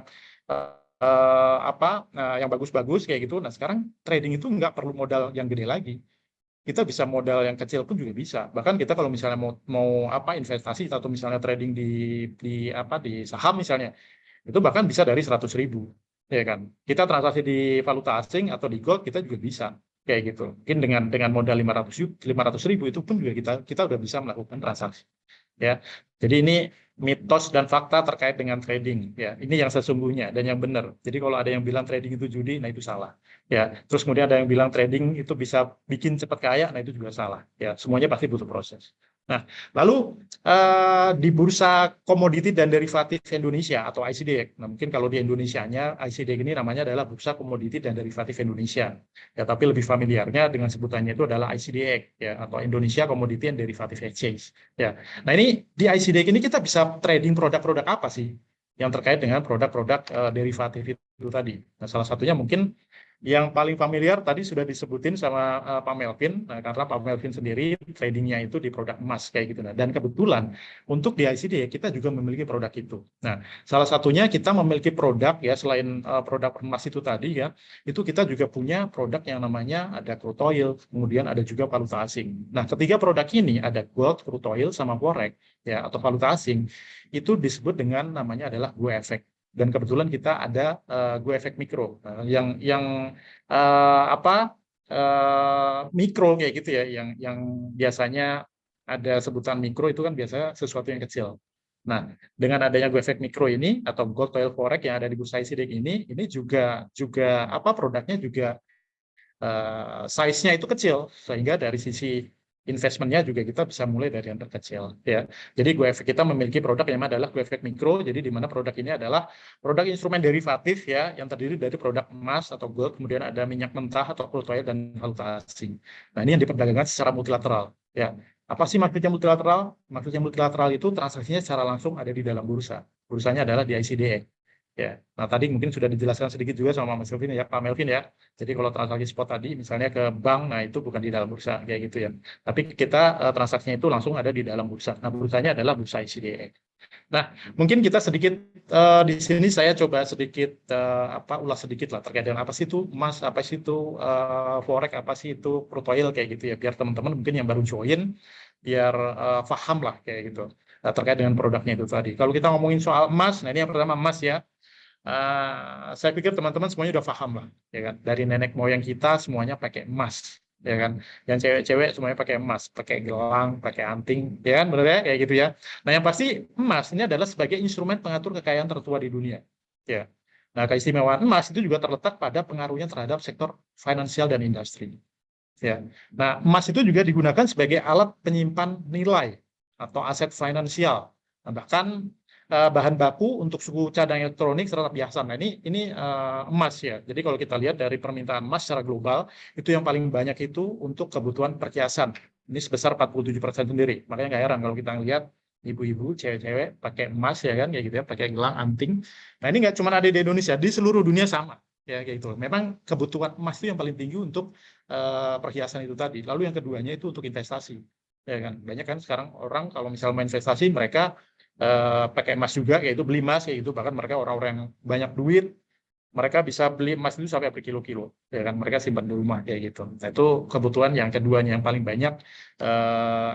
Speaker 8: yang bagus-bagus kayak gitu. Nah, sekarang trading itu nggak perlu modal yang gede lagi. Kita bisa modal yang kecil pun juga bisa. Bahkan kita kalau misalnya mau investasi atau misalnya trading di saham misalnya, itu bahkan bisa dari 100.000. Ya kan, kita transaksi di valuta asing atau di gold kita juga bisa kayak gitu. Mungkin dengan modal 500.000 itu pun juga kita udah bisa melakukan transaksi. Ya, jadi ini mitos dan fakta terkait dengan trading. Ya, ini yang sesungguhnya dan yang benar. Jadi kalau ada yang bilang trading itu judi, nah itu salah. Ya, terus kemudian ada yang bilang trading itu bisa bikin cepat kaya, nah itu juga salah. Ya, semuanya pasti butuh proses. Nah, lalu di bursa komoditi dan derivatif Indonesia atau ICDX. Nah, mungkin kalau di Indonesianya ICDX ini namanya adalah Bursa Komoditi dan Derivatif Indonesia. Ya, tapi lebih familiarnya dengan sebutannya itu adalah ICDX ya atau Indonesia Commodity and Derivative Exchange. Ya. Nah, ini di ICDX ini kita bisa trading produk-produk apa sih yang terkait dengan produk-produk derivatif itu tadi. Nah, salah satunya mungkin Yang paling familiar tadi sudah disebutin sama Pak Melvin, nah, karena Pak Melvin sendiri tradingnya itu di produk emas kayak gitu. Nah, dan kebetulan untuk di ICD kita juga memiliki produk itu. Nah, salah satunya kita memiliki produk ya selain produk emas itu tadi ya, itu kita juga punya produk yang namanya ada crude oil, kemudian ada juga valuta asing. Nah, ketiga produk ini ada gold, crude oil, sama forex ya atau valuta asing itu disebut dengan namanya adalah Go Effect. Dan kebetulan kita ada Go Effect Mikro yang mikro kayak gitu ya, yang biasanya ada sebutan mikro itu kan biasanya sesuatu yang kecil. Nah, dengan adanya Go Effect Mikro ini atau Gold Oil Forex yang ada di bursa ICD ini juga produknya juga size-nya itu kecil, sehingga dari sisi investment-nya juga kita bisa mulai dari yang terkecil ya. Jadi Go Effect kita memiliki produk yang adalah Go Effect Mikro, jadi di mana produk ini adalah produk instrumen derivatif ya yang terdiri dari produk emas atau gold, kemudian ada minyak mentah atau crude oil dan valuta asing. Nah, ini yang diperdagangkan secara multilateral ya. Apa sih maksudnya multilateral? Maksudnya multilateral itu transaksinya secara langsung ada di dalam bursa. Bursanya adalah di ICDE. Ya, nah tadi mungkin sudah dijelaskan sedikit juga sama Mas Melvin ya, Pak Melvin ya. Jadi kalau transaksi spot tadi, misalnya ke bank, nah itu bukan di dalam bursa kayak gitu ya. Tapi kita transaksinya itu langsung ada di dalam bursa. Nah, bursanya adalah bursa ICDE. Nah, mungkin kita sedikit di sini saya coba sedikit ulas sedikit lah terkait dengan apa sih itu emas, apa sih itu forex, apa sih itu crude oil kayak gitu ya. Biar teman-teman mungkin yang baru join biar paham lah kayak gitu terkait dengan produknya itu tadi. Kalau kita ngomongin soal emas, nah ini yang pertama emas ya. Saya pikir teman-teman semuanya udah paham lah, ya kan? Dari nenek moyang kita semuanya pakai emas, ya kan? Yang cewek-cewek semuanya pakai emas, pakai gelang, pakai anting, ya kan? Benar ya, kayak gitu ya. Nah, yang pasti emas ini adalah sebagai instrumen pengatur kekayaan tertua di dunia, ya. Nah, keistimewaan emas itu juga terletak pada pengaruhnya terhadap sektor finansial dan industri, ya. Nah, emas itu juga digunakan sebagai alat penyimpan nilai atau aset finansial. Nah, bahkan bahan baku untuk suku cadang elektronik serta perhiasan. Nah, ini emas ya. Jadi kalau kita lihat dari permintaan emas secara global, itu yang paling banyak itu untuk kebutuhan perhiasan. Ini sebesar 47% sendiri. Makanya nggak heran kalau kita lihat ibu-ibu, cewek-cewek pakai emas ya kan, kayak gitu ya, pakai gelang, anting. Nah, ini nggak cuma ada di Indonesia, di seluruh dunia sama. Ya kayak gitu. Memang kebutuhan emas itu yang paling tinggi untuk perhiasan itu tadi. Lalu yang keduanya itu untuk investasi. Ya kan. Banyak kan sekarang orang kalau misal main investasi mereka pakai emas juga, yaitu beli emas kayak gitu. Bahkan mereka orang-orang yang banyak duit, mereka bisa beli emas itu sampai berkilo-kilo, ya kan? Mereka simpan di rumah kayak gitu. Nah, itu kebutuhan yang keduanya yang paling banyak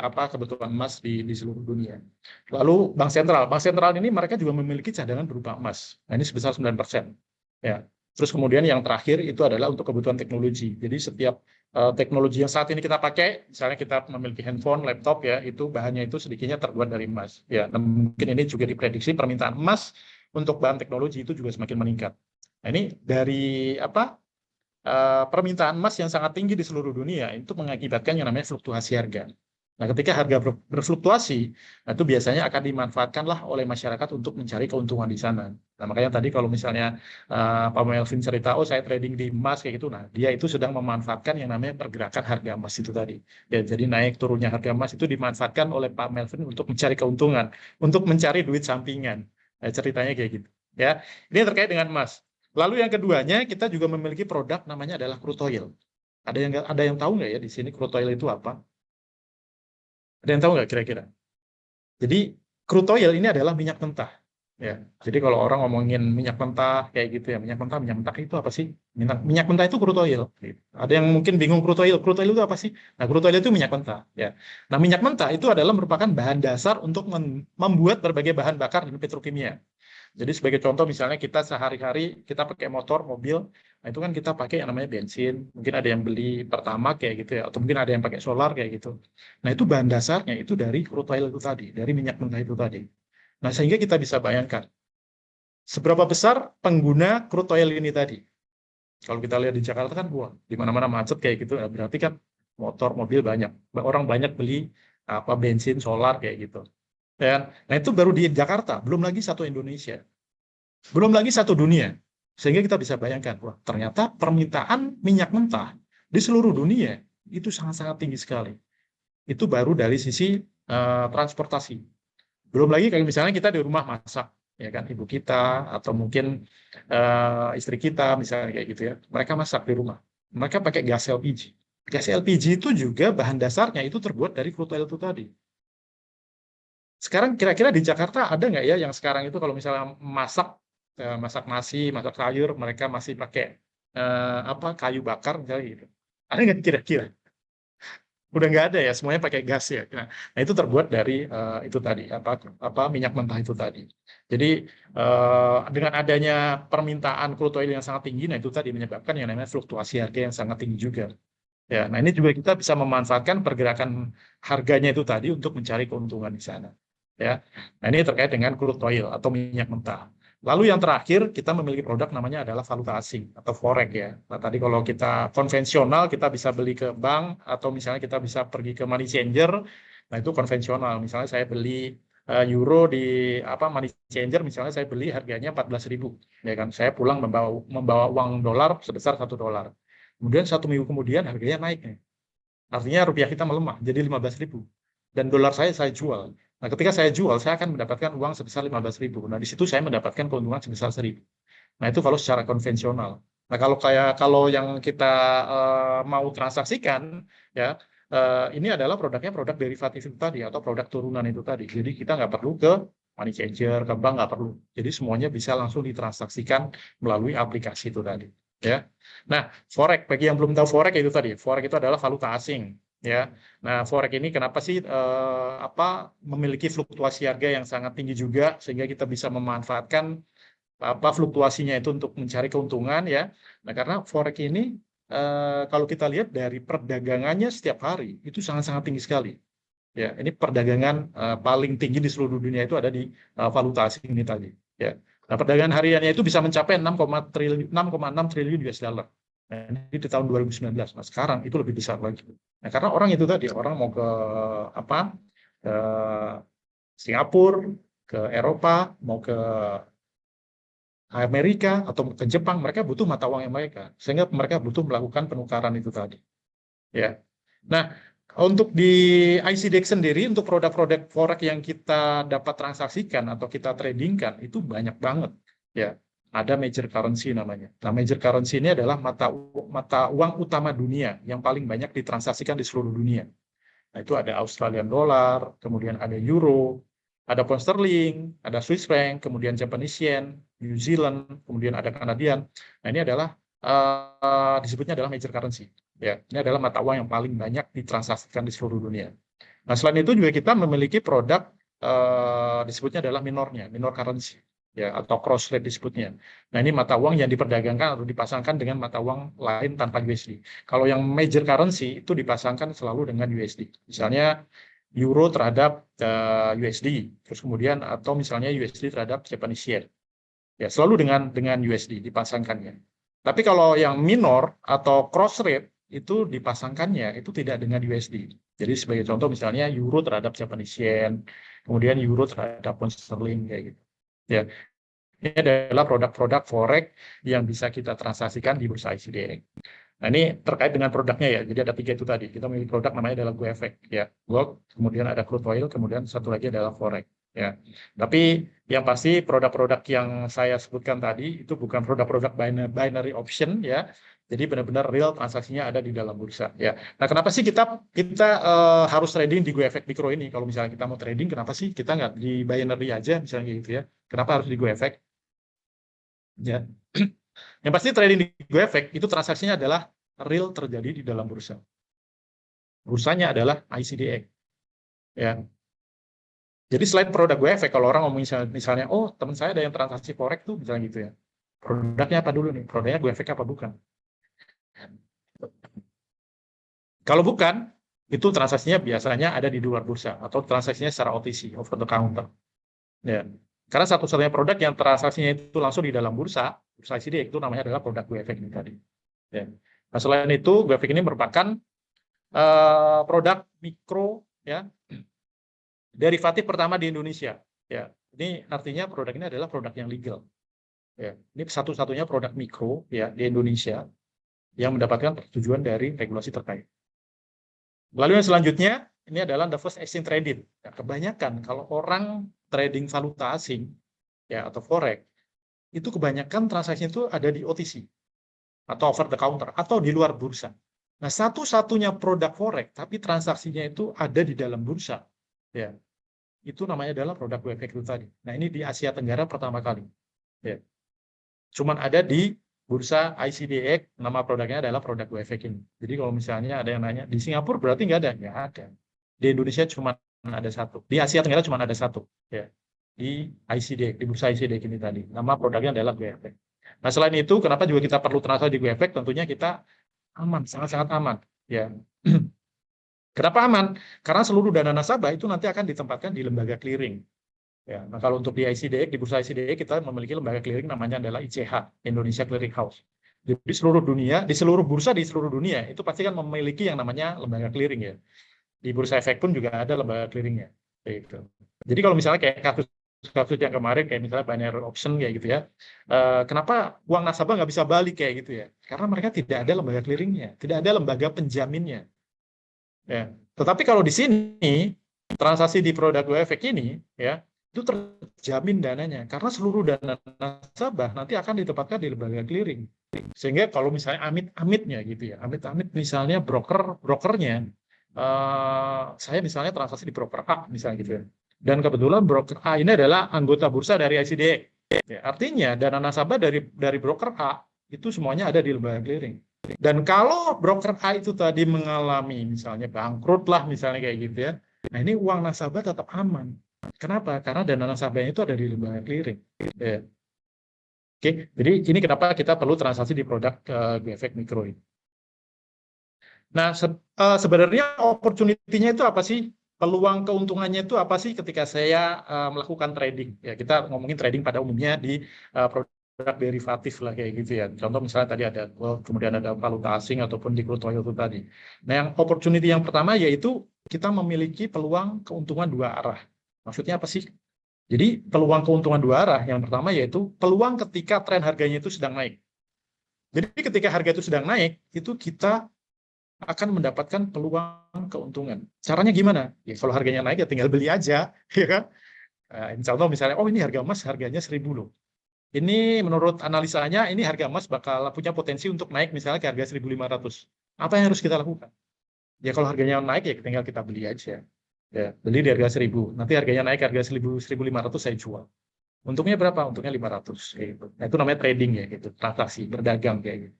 Speaker 8: kebutuhan emas di seluruh dunia. Lalu bank sentral ini mereka juga memiliki cadangan berupa emas. Nah, ini sebesar 9%. Ya. Terus kemudian yang terakhir itu adalah untuk kebutuhan teknologi. Jadi setiap teknologi yang saat ini kita pakai, misalnya kita memiliki handphone, laptop ya, itu bahannya itu sedikitnya terbuat dari emas. Ya, dan mungkin ini juga diprediksi permintaan emas untuk bahan teknologi itu juga semakin meningkat. Nah, ini dari permintaan emas yang sangat tinggi di seluruh dunia itu mengakibatkan yang namanya fluktuasi harga. Nah, ketika harga berfluktuasi, nah itu biasanya akan dimanfaatkanlah oleh masyarakat untuk mencari keuntungan di sana. Nah, makanya tadi kalau misalnya Pak Melvin cerita, oh saya trading di emas kayak gitu, nah dia itu sedang memanfaatkan yang namanya pergerakan harga emas itu tadi. Ya, jadi naik turunnya harga emas itu dimanfaatkan oleh Pak Melvin untuk mencari keuntungan, untuk mencari duit sampingan. Nah, ceritanya kayak gitu. Ya, ini terkait dengan emas. Lalu yang keduanya kita juga memiliki produk namanya adalah crude oil. Ada yang tahu nggak ya di sini crude oil itu apa? Ada yang tahu nggak kira-kira? Jadi crude oil ini adalah minyak mentah. Ya, jadi kalau orang ngomongin minyak mentah kayak gitu ya, minyak mentah itu apa sih? Minyak mentah itu crude oil. Ada yang mungkin bingung crude oil itu apa sih? Nah, crude oil itu minyak mentah. Ya, nah minyak mentah itu adalah merupakan bahan dasar untuk membuat berbagai bahan bakar dan petrokimia. Jadi sebagai contoh misalnya kita sehari-hari kita pakai motor, mobil, nah itu kan kita pakai yang namanya bensin, mungkin ada yang beli Pertamax kayak gitu ya, atau mungkin ada yang pakai solar kayak gitu. Nah itu bahan dasarnya itu dari crude oil itu tadi, dari minyak mentah itu tadi. Nah sehingga kita bisa bayangkan seberapa besar pengguna crude oil ini tadi. Kalau kita lihat di Jakarta kan, wah di mana-mana macet kayak gitu, nah, berarti kan motor, mobil banyak, orang banyak beli bensin, solar kayak gitu. Nah itu baru di Jakarta, belum lagi satu Indonesia, belum lagi satu dunia. Sehingga kita bisa bayangkan, wah ternyata permintaan minyak mentah di seluruh dunia itu sangat-sangat tinggi sekali. Itu baru dari sisi transportasi. Belum lagi kayak misalnya kita di rumah masak, ya kan, ibu kita atau mungkin istri kita misalnya kayak gitu ya, mereka masak di rumah, mereka pakai gas LPG. Gas LPG itu juga bahan dasarnya itu terbuat dari crude oil itu tadi. Sekarang kira-kira di Jakarta ada nggak ya yang sekarang itu kalau misalnya masak nasi, masak sayur, mereka masih pakai kayu bakar misalnya gitu. Ada nggak kira-kira? Udah nggak ada ya, semuanya pakai gas ya. Nah itu terbuat dari itu tadi minyak mentah itu tadi. Jadi dengan adanya permintaan crude oil yang sangat tinggi, nah itu tadi menyebabkan yang namanya fluktuasi harga yang sangat tinggi juga. Ya, nah ini juga kita bisa memanfaatkan pergerakan harganya itu tadi untuk mencari keuntungan di sana. Ya, nah ini terkait dengan crude oil atau minyak mentah. Lalu yang terakhir kita memiliki produk namanya adalah valuta asing atau forex ya. Nah tadi kalau kita konvensional kita bisa beli ke bank atau misalnya kita bisa pergi ke money changer. Nah itu konvensional. Misalnya saya beli euro di money changer, misalnya saya beli harganya 14.000, ya kan. Saya pulang membawa uang dolar sebesar $1. Kemudian 1 minggu kemudian harganya naik nih. Artinya rupiah kita melemah jadi 15.000 dan dolar saya jual. Nah, ketika saya jual, saya akan mendapatkan uang sebesar 15.000. Nah, di situ saya mendapatkan keuntungan sebesar 1.000. Nah, itu kalau secara konvensional. Nah, kalau yang kita mau transaksikan, ya ini adalah produknya produk derivatif itu tadi atau produk turunan itu tadi. Jadi kita nggak perlu ke money changer, ke bank nggak perlu. Jadi semuanya bisa langsung ditransaksikan melalui aplikasi itu tadi. Ya. Nah, forex bagi yang belum tahu forex itu tadi. Forex itu adalah valuta asing. Ya, nah forex ini kenapa sih memiliki fluktuasi harga yang sangat tinggi juga sehingga kita bisa memanfaatkan fluktuasinya itu untuk mencari keuntungan ya. Nah karena forex ini kalau kita lihat dari perdagangannya setiap hari itu sangat-sangat tinggi sekali. Ya, ini perdagangan paling tinggi di seluruh dunia itu ada di valuta asing ini tadi. Ya, nah perdagangan hariannya itu bisa mencapai 6,6 triliun US dollar. Nah, ini di tahun 2019. Nah, sekarang itu lebih besar lagi. Nah, karena orang itu tadi, orang mau ke ke Singapura, ke Eropa, mau ke Amerika atau ke Jepang, mereka butuh mata uang yang mereka, sehingga mereka butuh melakukan penukaran itu tadi. Ya. Nah, untuk di ICDX sendiri, untuk produk-produk forex yang kita dapat transaksikan atau kita tradingkan itu banyak banget. Ya, ada major currency namanya. Nah, major currency ini adalah mata uang utama dunia yang paling banyak ditransaksikan di seluruh dunia. Nah, itu ada Australian dollar, kemudian ada euro, ada pound sterling, ada Swiss franc, kemudian Japanese yen, New Zealand, kemudian ada Canadian. Nah, ini adalah disebutnya adalah major currency. Ya, ini adalah mata uang yang paling banyak ditransaksikan di seluruh dunia. Nah, selain itu juga kita memiliki produk disebutnya adalah minor currency, ya, atau cross rate disebutnya. Nah, ini mata uang yang diperdagangkan atau dipasangkan dengan mata uang lain tanpa USD. Kalau yang major currency itu dipasangkan selalu dengan USD. Misalnya euro terhadap USD, terus kemudian atau misalnya USD terhadap Japanese yen. Ya, selalu dengan USD dipasangkannya. Tapi kalau yang minor atau cross rate itu dipasangkannya itu tidak dengan USD. Jadi sebagai contoh misalnya euro terhadap Japanese yen, kemudian euro terhadap pound sterling kayak gitu. Ya. Ini adalah produk-produk forex yang bisa kita transaksikan di bursa ICDX. Nah, ini terkait dengan produknya ya. Jadi ada 3 itu tadi. Kita memiliki produk namanya adalah GoEffect ya. Gold, kemudian ada crude oil, kemudian satu lagi adalah forex ya. Tapi yang pasti produk-produk yang saya sebutkan tadi itu bukan produk-produk binary option ya. Jadi benar-benar real transaksinya ada di dalam bursa ya. Nah, kenapa sih kita harus trading di GoEffect Micro ini? Kalau misalnya kita mau trading, kenapa sih kita nggak di binary aja misalnya gitu ya? Kenapa harus di GoEffect? Ya. Yang pasti trading di GoEffect itu transaksinya adalah real terjadi di dalam bursa. Bursanya adalah ICDX. Ya. Jadi selain produk GoEffect, kalau orang ngomong misalnya, oh teman saya ada yang transaksi forex tuh misalnya gitu ya. Produknya apa dulu nih? Produknya GoEffect apa bukan? Kalau bukan, itu transaksinya biasanya ada di luar bursa atau transaksinya secara OTC, over the counter. Ya. Karena satu-satunya produk yang transaksinya itu langsung di dalam bursa ICDX itu namanya adalah produk GoEffect ini tadi. Ya. Nah, selain itu, GoEffect ini merupakan produk mikro ya, derivatif pertama di Indonesia. Ya, ini artinya produk ini adalah produk yang legal. Ya, ini satu-satunya produk mikro ya di Indonesia yang mendapatkan persetujuan dari regulasi terkait. Lalu yang selanjutnya ini adalah the first exchange traded. Ya, kebanyakan kalau orang trading valuta asing ya atau forex, itu kebanyakan transaksinya itu ada di OTC atau over the counter atau di luar bursa. Nah, satu-satunya produk forex tapi transaksinya itu ada di dalam bursa, ya. Itu namanya adalah produk WFX itu tadi. Nah, ini di Asia Tenggara pertama kali. Ya. Cuman ada di bursa ICDX, nama produknya adalah produk WFX ini. Jadi kalau misalnya ada yang nanya, di Singapura berarti nggak ada? Nggak ada. Di Indonesia cuma ada satu. Di Asia Tenggara cuma ada satu. Ya. Di ICDX, di bursa ICDX ini tadi. Nama produknya adalah WFX. Nah, selain itu, kenapa juga kita perlu transaksi di WFX? Tentunya kita aman, sangat-sangat aman. Ya. Kenapa aman? Karena seluruh dana nasabah itu nanti akan ditempatkan di lembaga clearing. Ya, nah kalau untuk di ICDX, di bursa ICDX kita memiliki lembaga clearing namanya adalah ICH, Indonesia Clearing House. Jadi di seluruh dunia, di seluruh bursa di seluruh dunia itu pasti kan memiliki yang namanya lembaga clearing ya. Di bursa efek pun juga ada lembaga clearingnya. Gitu. Jadi kalau misalnya kayak kasus yang kemarin kayak misalnya binary option kayak gitu ya, kenapa uang nasabah nggak bisa balik kayak gitu ya? Karena mereka tidak ada lembaga clearingnya, tidak ada lembaga penjaminnya. Ya. Tetapi kalau di sini transaksi di produk WFX ini ya itu terjamin dananya karena seluruh dana nasabah nanti akan ditempatkan di lembaga clearing. Sehingga kalau misalnya amit-amitnya gitu ya, amit-amit misalnya brokernya saya misalnya transaksi di broker A misalnya gitu ya. Dan kebetulan broker A ini adalah anggota bursa dari ICDX. Ya, artinya dana nasabah dari broker A itu semuanya ada di lembaga clearing. Dan kalau broker A itu tadi mengalami misalnya bangkrut lah misalnya kayak gitu ya, nah ini uang nasabah tetap aman. Kenapa? Karena dana nasabahnya itu ada di lembaga clearing. Ya. Oke, jadi ini kenapa kita perlu transaksi di produk GFX Mikro ini. Nah, sebenarnya opportunity-nya itu apa sih? Peluang keuntungannya itu apa sih ketika saya melakukan trading? Ya, kita ngomongin trading pada umumnya di produk derivatif lah kayak gitu ya. Contoh misalnya tadi ada gold, kemudian ada valuta asing ataupun di crude oil itu tadi. Nah, yang opportunity yang pertama yaitu kita memiliki peluang keuntungan dua arah. Maksudnya apa sih? Jadi peluang keuntungan dua arah yang pertama yaitu peluang ketika tren harganya itu sedang naik. Jadi ketika harga itu sedang naik, itu kita akan mendapatkan peluang keuntungan. Caranya gimana? Ya kalau harganya naik ya tinggal beli aja, ya kan? Contoh misalnya, oh ini harga emas harganya 1.000 loh. Ini menurut analisanya, ini harga emas bakal punya potensi untuk naik misalnya ke harga 1.500. Apa yang harus kita lakukan? Ya kalau harganya naik ya tinggal kita beli aja. Ya, beli di harga 1.000. Nanti harganya naik harga 1.500 saya jual. Untungnya berapa? Untungnya 500. Kayak gitu. Nah, itu namanya trading ya, gitu. Transaksi, berdagang kayak gitu.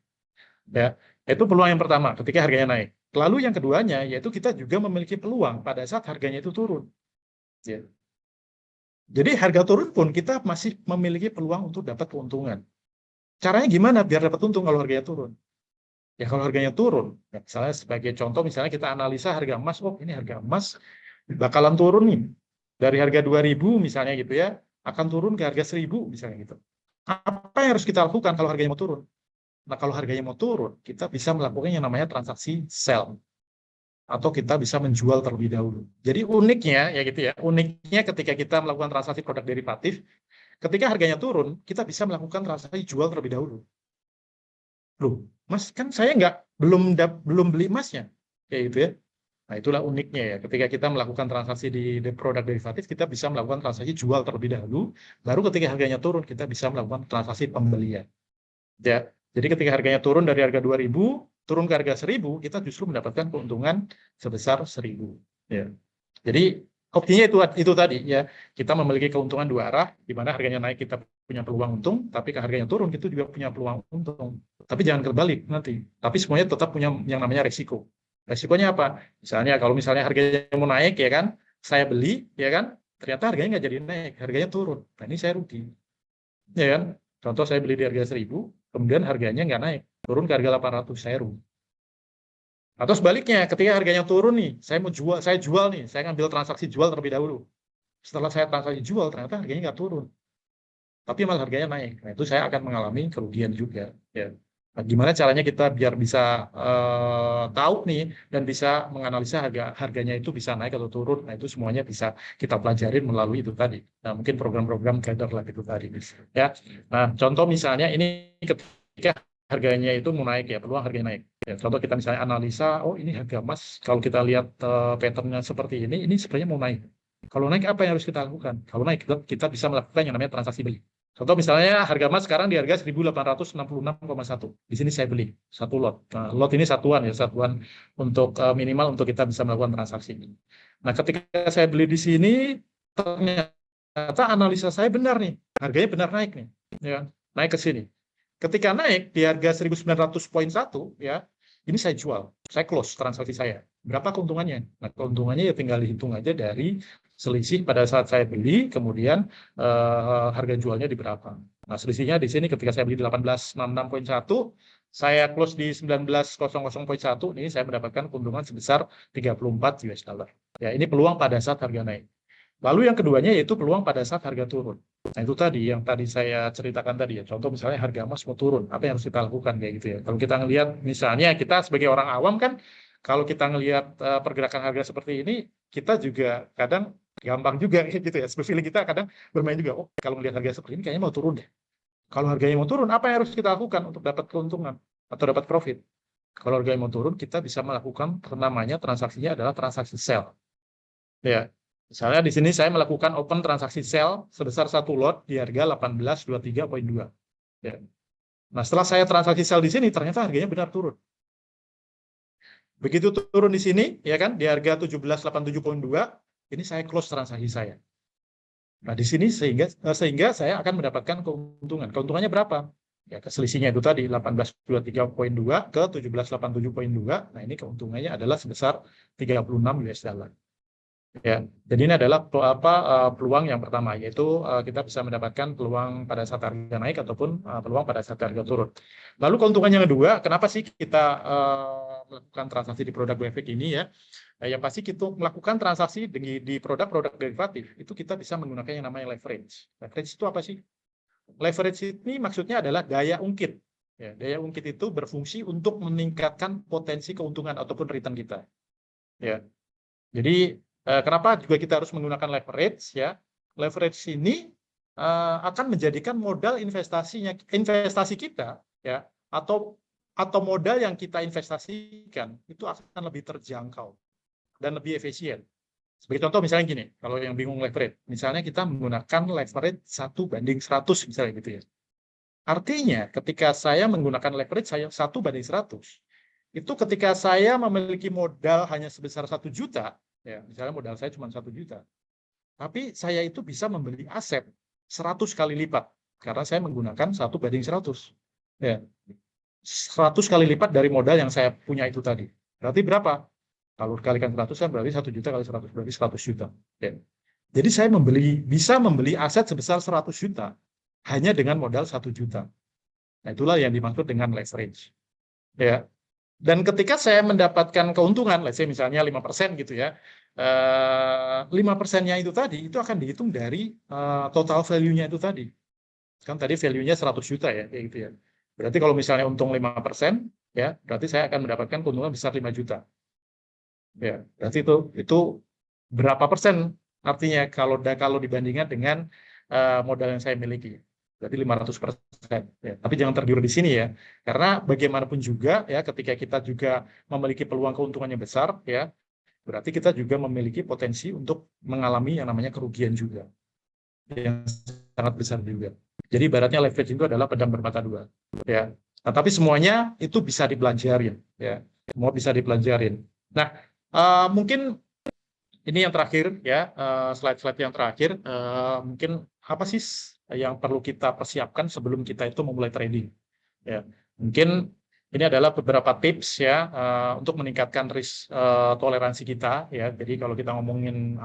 Speaker 8: Ya, itu peluang yang pertama ketika harganya naik. Lalu yang keduanya yaitu kita juga memiliki peluang pada saat harganya itu turun. Ya. Jadi harga turun pun kita masih memiliki peluang untuk dapat keuntungan. Caranya gimana biar dapat untung kalau harganya turun? Ya kalau harganya turun, ya misalnya sebagai contoh misalnya kita analisa harga emas, oh ini harga emas bakalan turun nih. Dari harga 2.000 misalnya gitu ya, akan turun ke harga 1.000 misalnya gitu. Apa yang harus kita lakukan kalau harganya mau turun? Nah kalau harganya mau turun, kita bisa melakukan yang namanya transaksi sell. Atau kita bisa menjual terlebih dahulu. Jadi uniknya ya gitu ya, uniknya ketika kita melakukan transaksi produk derivatif, ketika harganya turun, kita bisa melakukan transaksi jual terlebih dahulu. Loh, Mas kan saya belum beli emasnya, kayak gitu ya. Nah itulah uniknya ya, ketika kita melakukan transaksi di produk derivatif, kita bisa melakukan transaksi jual terlebih dahulu, baru ketika harganya turun, kita bisa melakukan transaksi pembelian. Ya, jadi ketika harganya turun dari harga 2.000 turun ke harga 1.000, kita justru mendapatkan keuntungan sebesar 1.000. Ya. Jadi optinya itu tadi ya, kita memiliki keuntungan dua arah, di mana harganya naik kita punya peluang untung, tapi ke harganya turun kita juga punya peluang untung. Tapi jangan kebalik nanti. Tapi semuanya tetap punya yang namanya resiko. Resikonya apa? Misalnya kalau misalnya harganya mau naik ya kan, saya beli ya kan, ternyata harganya nggak jadi naik, harganya turun. Nah ini saya rugi. Ya kan? Contoh saya beli di harga 1.000, kemudian harganya nggak naik, turun ke harga 800, saya rugi. Atau sebaliknya, ketika harganya turun nih, saya jual nih, saya ngambil transaksi jual terlebih dahulu. Setelah saya transaksi jual, ternyata harganya nggak turun, tapi malah harganya naik. Nah itu saya akan mengalami kerugian juga. Ya. Nah, gimana caranya kita biar bisa tahu nih dan bisa menganalisa harganya itu bisa naik atau turun. Nah itu semuanya bisa kita pelajarin melalui itu tadi. Nah mungkin program-program trader lah itu tadi. Ya. Nah contoh misalnya ini ketika harganya itu mau naik ya, peluang harganya naik. Ya, contoh kita misalnya analisa, oh ini harga emas kalau kita lihat patternnya seperti ini sebenarnya mau naik. Kalau naik apa yang harus kita lakukan? Kalau naik kita bisa melakukan yang namanya transaksi beli. Contoh misalnya harga emas sekarang di harga 1.866,1. Di sini saya beli satu lot. Nah, lot ini satuan ya, satuan untuk minimal untuk kita bisa melakukan transaksi. Nah, ketika saya beli di sini, ternyata analisa saya benar nih, harganya benar naik nih, ya, naik ke sini. Ketika naik di harga 1.900,1 ya, ini saya jual, saya close transaksi saya. Berapa keuntungannya? Nah, keuntungannya ya tinggal dihitung aja dari selisih pada saat saya beli, kemudian harga jualnya di berapa. Nah, selisihnya di sini ketika saya beli di 1866,1, saya close di 1900,1, ini saya mendapatkan keuntungan sebesar 34 US dollar. Ya, ini peluang pada saat harga naik. Lalu yang keduanya yaitu peluang pada saat harga turun. Nah, itu tadi yang tadi saya ceritakan tadi ya. Contoh misalnya harga emas mau turun, apa yang harus kita lakukan kayak gitu ya. Kalau kita ngelihat misalnya kita sebagai orang awam kan, kalau kita ngelihat pergerakan harga seperti ini, kita juga kadang gampang juga gitu ya. Feeling kita kadang bermain juga. Oh, kalau melihat harga seperti ini kayaknya mau turun deh. Kalau harganya mau turun, apa yang harus kita lakukan untuk dapat keuntungan atau dapat profit? Kalau harganya mau turun, kita bisa melakukan namanya transaksinya adalah transaksi sell. Ya, misalnya di sini saya melakukan open transaksi sell sebesar satu lot di harga 1823,2. Ya. Nah, setelah saya transaksi sell di sini, ternyata harganya benar turun. Begitu turun di sini, ya kan, di harga 1787,2, ini saya close transaksi saya. Nah, di sini sehingga saya akan mendapatkan keuntungan. Keuntungannya berapa? Ya, selisihnya itu tadi 1823,2 ke 1787,2. Nah, ini keuntungannya adalah sebesar 36 US dollar. Ya, jadi ini adalah peluang yang pertama, yaitu kita bisa mendapatkan peluang pada saat harga naik ataupun peluang pada saat harga turun. Lalu keuntungan yang kedua, kenapa sih kita melakukan transaksi di produk WFX ini ya? Yang pasti kita melakukan transaksi di produk-produk derivatif, itu kita bisa menggunakan yang namanya leverage. Leverage itu apa sih? Leverage ini maksudnya adalah daya ungkit. Ya, daya ungkit itu berfungsi untuk meningkatkan potensi keuntungan ataupun return kita. Ya, jadi kenapa juga kita harus menggunakan leverage ya? Leverage ini akan menjadikan modal investasi kita ya atau modal yang kita investasikan itu akan lebih terjangkau dan lebih efisien. Sebagai contoh misalnya gini, kalau yang bingung leverage, misalnya kita menggunakan leverage 1:100 misalnya gitu ya. Artinya ketika saya menggunakan leverage saya 1:100, itu ketika saya memiliki modal hanya sebesar 1 juta, ya, misalnya modal saya cuma 1 juta. Tapi saya itu bisa membeli aset 100 kali lipat karena saya menggunakan 1:100. Ya. 100 kali lipat dari modal yang saya punya itu tadi. Berarti berapa? Kalau dikalikan 100 kan berarti 1 juta kali 100 berarti 100 juta. Ya. Jadi saya bisa membeli aset sebesar 100 juta hanya dengan modal 1 juta. Nah, itulah yang dimaksud dengan leverage. Ya. Dan ketika saya mendapatkan keuntungan, let's say misalnya 5% gitu ya, 5%-nya itu tadi, itu akan dihitung dari total value-nya itu tadi. Kan tadi value-nya 100 juta ya, kayak gitu ya. Berarti kalau misalnya untung 5%, ya, berarti saya akan mendapatkan keuntungan besar 5 juta. Ya, berarti itu berapa persen artinya kalau dibandingkan dengan modal yang saya miliki. Berarti 500%. Ya. Tapi jangan tergiur di sini ya, karena bagaimanapun juga ya, ketika kita juga memiliki peluang keuntungannya besar ya, berarti kita juga memiliki potensi untuk mengalami yang namanya kerugian juga, yang sangat besar juga. Jadi ibaratnya leverage itu adalah pedang bermata dua. Ya. Nah, tapi semuanya itu bisa dipelajarin. Ya. Semua bisa dipelajarin. Nah, mungkin ini yang terakhir ya, slide-slide yang terakhir, mungkin apa sih yang perlu kita persiapkan sebelum kita itu memulai trading. Ya, mungkin ini adalah beberapa tips ya untuk meningkatkan risk toleransi kita ya. Jadi kalau kita ngomongin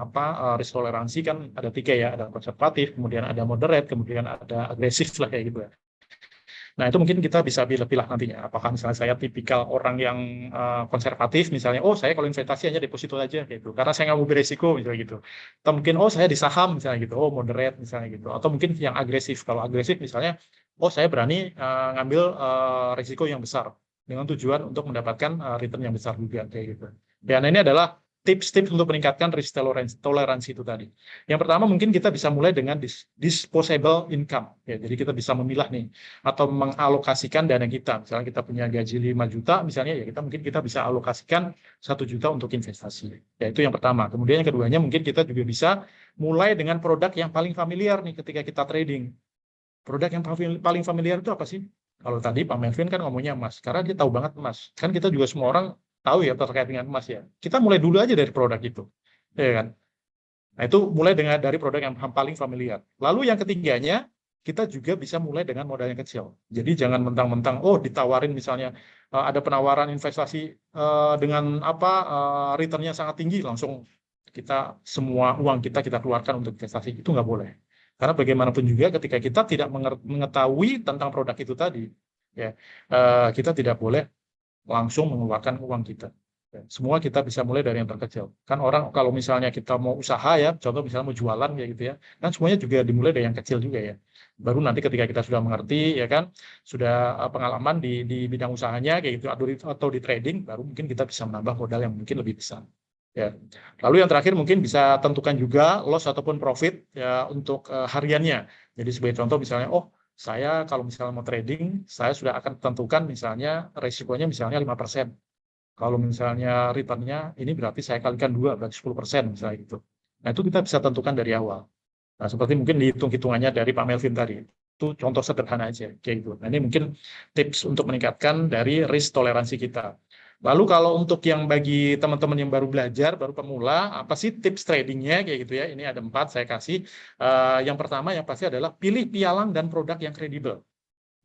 Speaker 8: risk toleransi kan ada 3 ya, ada konservatif, kemudian ada moderate, kemudian ada agresif lah kayak gitu ya. Nah, itu mungkin kita bisa pilih-pilih nantinya. Apakah misalnya saya tipikal orang yang konservatif, misalnya, oh saya kalau investasi hanya deposito aja, gitu. Karena saya nggak mau beresiko, misalnya gitu. Atau mungkin, oh saya di saham, misalnya gitu. Oh moderate, misalnya gitu. Atau mungkin yang agresif. Kalau agresif, misalnya, oh saya berani ngambil risiko yang besar dengan tujuan untuk mendapatkan return yang besar juga, kayak gitu. Dan ini adalah tips-tips untuk meningkatkan risk toleransi itu tadi. Yang pertama mungkin kita bisa mulai dengan disposable income. Ya, jadi kita bisa memilah nih atau mengalokasikan dana kita. Misalnya kita punya gaji 5 juta misalnya, ya mungkin kita bisa alokasikan 1 juta untuk investasi. Ya, itu yang pertama. Kemudian yang keduanya mungkin kita juga bisa mulai dengan produk yang paling familiar nih ketika kita trading. Produk yang paling familiar itu apa sih? Kalau tadi Pak Melvin kan ngomongnya emas, karena dia tahu banget emas. Kan kita juga semua orang tahu ya terkait dengan emas ya. Kita mulai dulu aja dari produk itu, ya kan? Nah itu mulai dari produk yang paling familiar. Lalu yang ketiganya kita juga bisa mulai dengan modal yang kecil. Jadi jangan mentang-mentang ditawarin misalnya ada penawaran investasi dengan returnnya sangat tinggi, langsung kita semua uang kita keluarkan untuk investasi. Itu nggak boleh. Karena bagaimanapun juga ketika kita tidak mengetahui tentang produk itu tadi, ya kita tidak boleh langsung mengeluarkan uang kita. Semua kita bisa mulai dari yang terkecil. Kan orang kalau misalnya kita mau usaha ya, contoh misalnya mau jualan kayak gitu ya, kan semuanya juga dimulai dari yang kecil juga ya. Baru nanti ketika kita sudah mengerti ya kan, sudah pengalaman di bidang usahanya kayak gitu atau di trading, baru mungkin kita bisa menambah modal yang mungkin lebih besar. Ya. Lalu yang terakhir mungkin bisa tentukan juga loss ataupun profit ya untuk hariannya. Jadi sebagai contoh misalnya saya kalau misalnya mau trading, saya sudah akan tentukan misalnya resikonya misalnya 5%. Kalau misalnya returnnya ini berarti saya kalikan 2, berarti 10% misalnya gitu. Nah itu kita bisa tentukan dari awal. Nah seperti mungkin dihitung-hitungannya dari Pak Melvin tadi. Itu contoh sederhana aja kayak gitu. Nah ini mungkin tips untuk meningkatkan dari risk toleransi kita. Lalu kalau untuk yang bagi teman-teman yang baru belajar, baru pemula, apa sih tips tradingnya kayak gitu ya? Ini ada 4 saya kasih. Yang pertama yang pasti adalah pilih pialang dan produk yang kredibel.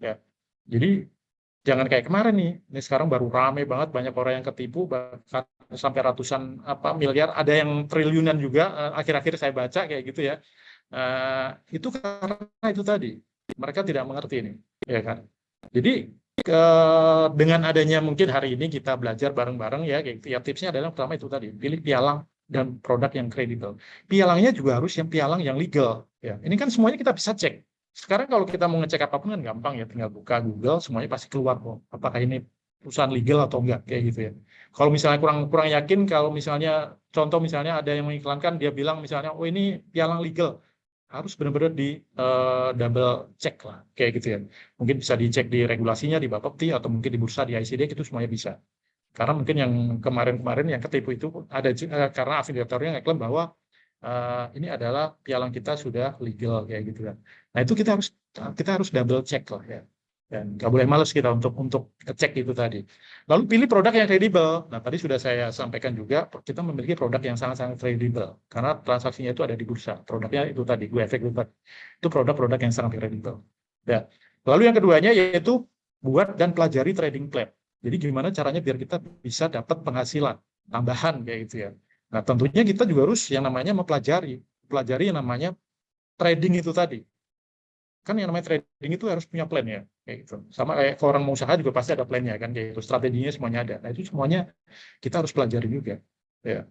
Speaker 8: Ya, jadi jangan kayak kemarin nih. Ini sekarang baru rame banget, banyak orang yang ketipu, bahkan sampai ratusan miliar, ada yang triliunan juga. Akhir-akhir saya baca kayak gitu ya. Itu karena itu tadi mereka tidak mengerti ini, ya kan? Jadi dengan adanya mungkin hari ini kita belajar bareng-bareng ya, kayak gitu ya. Tipsnya adalah pertama itu tadi, pilih pialang dan produk yang kredibel. Pialangnya juga harus yang pialang yang legal. Ya, ini kan semuanya kita bisa cek. Sekarang kalau kita mau ngecek apapun kan gampang ya, tinggal buka Google, semuanya pasti keluar kok. Apakah ini perusahaan legal atau enggak kayak gitu ya. Kalau misalnya kurang yakin, kalau misalnya contoh misalnya ada yang mengiklankan dia bilang misalnya ini pialang legal, harus benar-benar di double check lah kayak gitu ya. Mungkin bisa dicek di regulasinya di Bapepti atau mungkin di bursa di ICD, itu semuanya bisa. Karena mungkin yang kemarin yang ketipu itu ada karena afiliatornya ngeklaim bahwa ini adalah pialang kita sudah legal kayak gitu kan. Nah itu kita harus double check lah ya. Dan nggak boleh males kita untuk cek itu tadi. Lalu pilih produk yang kredibel. Nah tadi sudah saya sampaikan juga kita memiliki produk yang sangat-sangat kredibel karena transaksinya itu ada di bursa. Produknya itu tadi GoEffect itu produk-produk yang sangat kredibel. Ya. Lalu yang keduanya yaitu buat dan pelajari trading plan. Jadi gimana caranya biar kita bisa dapat penghasilan tambahan kayak gitu ya. Nah tentunya kita juga harus yang namanya mempelajari yang namanya trading itu tadi. Kan yang namanya trading itu harus punya plan ya, kayak gitu. Sama kayak kalau orang mau usaha juga pasti ada plannya kan, kayak gitu. Strateginya semuanya ada. Nah itu semuanya kita harus pelajari juga. Ya.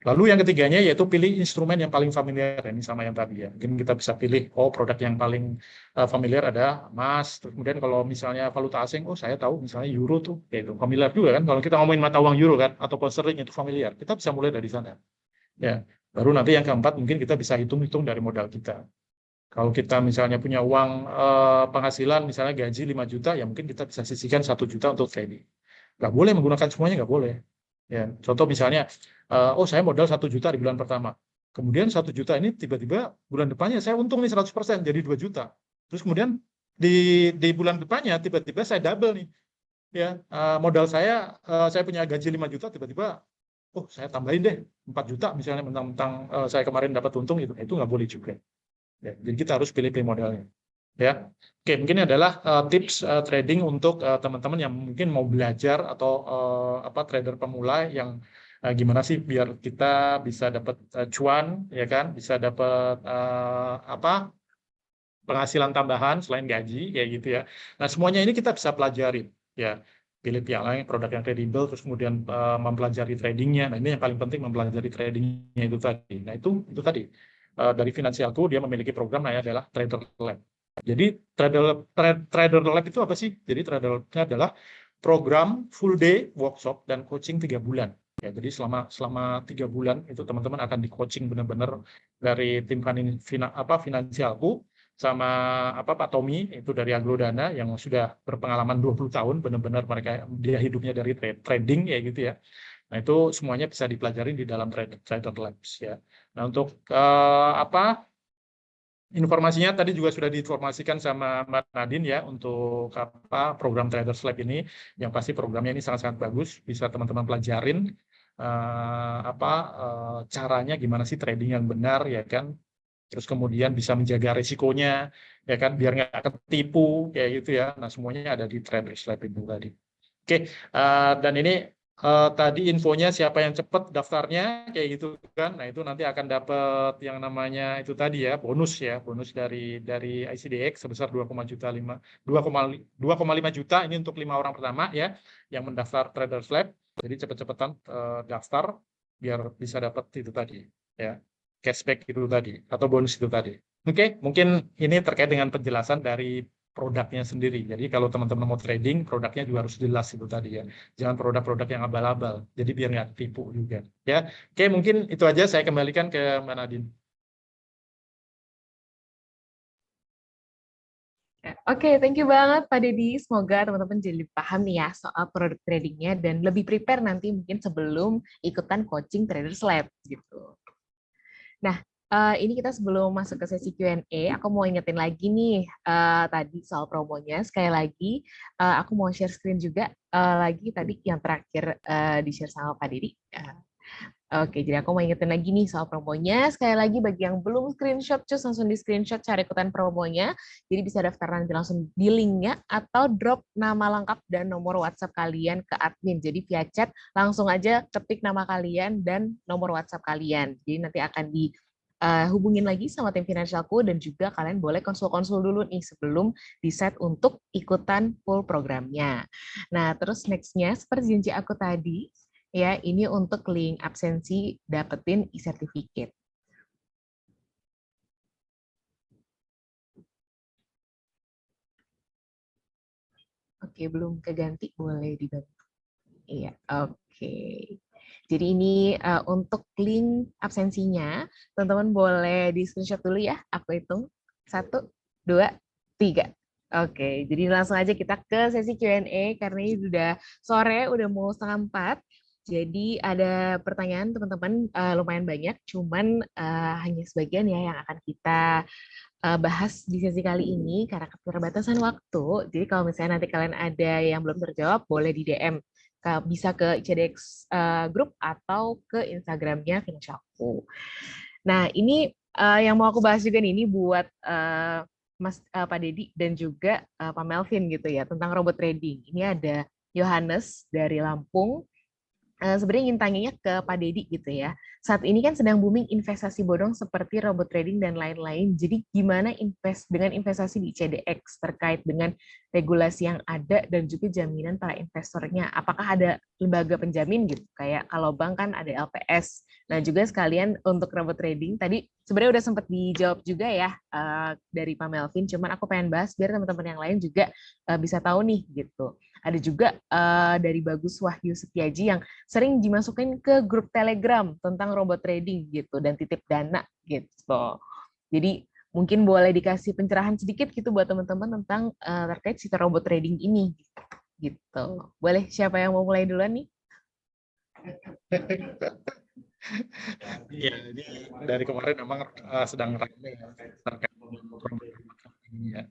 Speaker 8: Lalu yang ketiganya yaitu pilih instrumen yang paling familiar. Ini sama yang tadi ya. Mungkin kita bisa pilih produk yang paling familiar ada emas. Terus kemudian kalau misalnya valuta asing, saya tahu misalnya euro tuh, kayak itu familiar juga kan. Kalau kita ngomongin mata uang euro kan atau pound sterling itu familiar. Kita bisa mulai dari sana. Ya. Baru nanti yang keempat mungkin kita bisa hitung-hitung dari modal kita. Kalau kita misalnya punya uang penghasilan, misalnya gaji 5 juta, ya mungkin kita bisa sisihkan 1 juta untuk trading. Nggak boleh menggunakan semuanya, nggak boleh. Ya, contoh misalnya, saya modal 1 juta di bulan pertama. Kemudian 1 juta ini tiba-tiba bulan depannya saya untung nih 100%, jadi 2 juta. Terus kemudian di bulan depannya tiba-tiba saya double nih. Ya, modal saya punya gaji 5 juta, tiba-tiba, saya tambahin deh 4 juta misalnya, mentang-mentang saya kemarin dapat untung, itu nggak boleh juga. Ya, jadi kita harus pilih-pilih modalnya. Ya, oke, mungkin ini adalah tips trading untuk teman-teman yang mungkin mau belajar atau trader pemula yang gimana sih biar kita bisa dapat cuan, ya kan, bisa dapat penghasilan tambahan selain gaji, kayak gitu ya. Nah, semuanya ini kita bisa pelajarin, ya. Pilih pialang produk yang kredibel, terus kemudian mempelajari tradingnya. Nah, ini yang paling penting, mempelajari tradingnya itu tadi. Nah, itu tadi. Dari Finansialku dia memiliki program namanya adalah Trader Lab. Jadi Trader Lab itu apa sih? Jadi Trader Lab adalah program full day workshop dan coaching 3 bulan. Ya, jadi selama 3 bulan itu teman-teman akan di coaching benar-benar dari tim finansialku sama Pak Tommy itu dari Agrodana yang sudah berpengalaman 20 tahun, benar-benar mereka dia hidupnya dari trading ya gitu ya. Nah, itu semuanya bisa dipelajari di dalam Trader Labs ya. Nah, untuk informasinya tadi juga sudah diinformasikan sama Mbak Nadine ya untuk program Traders Lab ini. Yang pasti programnya ini sangat-sangat bagus, bisa teman-teman pelajarin caranya gimana sih trading yang benar ya kan. Terus kemudian bisa menjaga risikonya ya kan biar nggak ketipu kayak gitu ya. Nah, semuanya ada di Traders Lab itu tadi. Oke, dan ini tadi infonya siapa yang cepat daftarnya kayak gitu kan. Nah, itu nanti akan dapat yang namanya itu tadi ya, bonus dari ICDX sebesar 2,5 juta ini untuk 5 orang pertama ya yang mendaftar Traders Lab. Jadi cepet-cepetan daftar biar bisa dapat itu tadi ya. Cashback itu tadi atau bonus itu tadi. Oke, mungkin ini terkait dengan penjelasan dari produknya sendiri. Jadi kalau teman-teman mau trading, produknya juga harus jelas itu tadi ya. Jangan produk-produk yang abal-abal. Jadi biar nggak tipu juga. Ya, oke mungkin itu aja saya kembalikan ke Mbak Nadine.
Speaker 1: Oke, thank you banget Pak Deddy. Semoga teman-teman jadi paham nih ya soal produk tradingnya dan lebih prepare nanti mungkin sebelum ikutan coaching Traders Lab gitu. Nah, ini kita sebelum masuk ke sesi Q&A, aku mau ingetin lagi nih tadi soal promonya. Sekali lagi, aku mau share screen juga lagi tadi yang terakhir di-share sama Pak Deddy. Oke, jadi aku mau ingetin lagi nih soal promonya. Sekali lagi bagi yang belum screenshot, cus langsung di screenshot cari ikutan promonya. Jadi bisa daftar nanti langsung di linknya atau drop nama lengkap dan nomor WhatsApp kalian ke admin. Jadi via chat langsung aja ketik nama kalian dan nomor WhatsApp kalian. Jadi nanti akan hubungin lagi sama tim finansialku dan juga kalian boleh konsul-konsul dulu nih sebelum di-set untuk ikutan full programnya. Nah, terus next-nya seperti janji aku tadi, ya, ini untuk link absensi dapetin e-certificate. Oke, belum keganti, boleh dibantu. Iya, oke. Jadi ini untuk link absensinya, teman-teman boleh di screenshot dulu ya. Aku hitung 1, 2, 3. Oke, jadi langsung aja kita ke sesi Q&A karena ini udah sore, udah mau 3:30. Jadi ada pertanyaan teman-teman lumayan banyak, cuman hanya sebagian ya yang akan kita bahas di sesi kali ini karena keterbatasan waktu. Jadi kalau misalnya nanti kalian ada yang belum terjawab, boleh di DM. Bisa ke ICDX Group atau ke Instagramnya Finansialku. Nah, ini yang mau aku bahas juga nih, ini buat Pak Deddy dan juga Pak Melvin gitu ya, tentang robot trading. Ini ada Yohanes dari Lampung. Sebenarnya ingin tanyanya ke Pak Deddy gitu ya. Saat ini kan sedang booming investasi bodong seperti robot trading dan lain-lain. Jadi gimana dengan investasi di CDX terkait dengan regulasi yang ada dan juga jaminan para investornya? Apakah ada lembaga penjamin gitu? Kayak kalau bank kan ada LPS. Nah juga sekalian untuk robot trading, tadi sebenarnya udah sempat dijawab juga ya dari Pak Melvin, cuman aku pengen bahas biar teman-teman yang lain juga bisa tahu nih gitu. Ada juga dari Bagus Wahyu Setiaji yang sering dimasukin ke grup Telegram tentang robot trading gitu dan titip dana gitu. Jadi mungkin boleh dikasih pencerahan sedikit gitu buat teman-teman tentang terkait si robot trading ini gitu. Boleh siapa yang mau mulai duluan nih?
Speaker 8: Ya, ini dari kemarin memang sedang ramai terkait ya.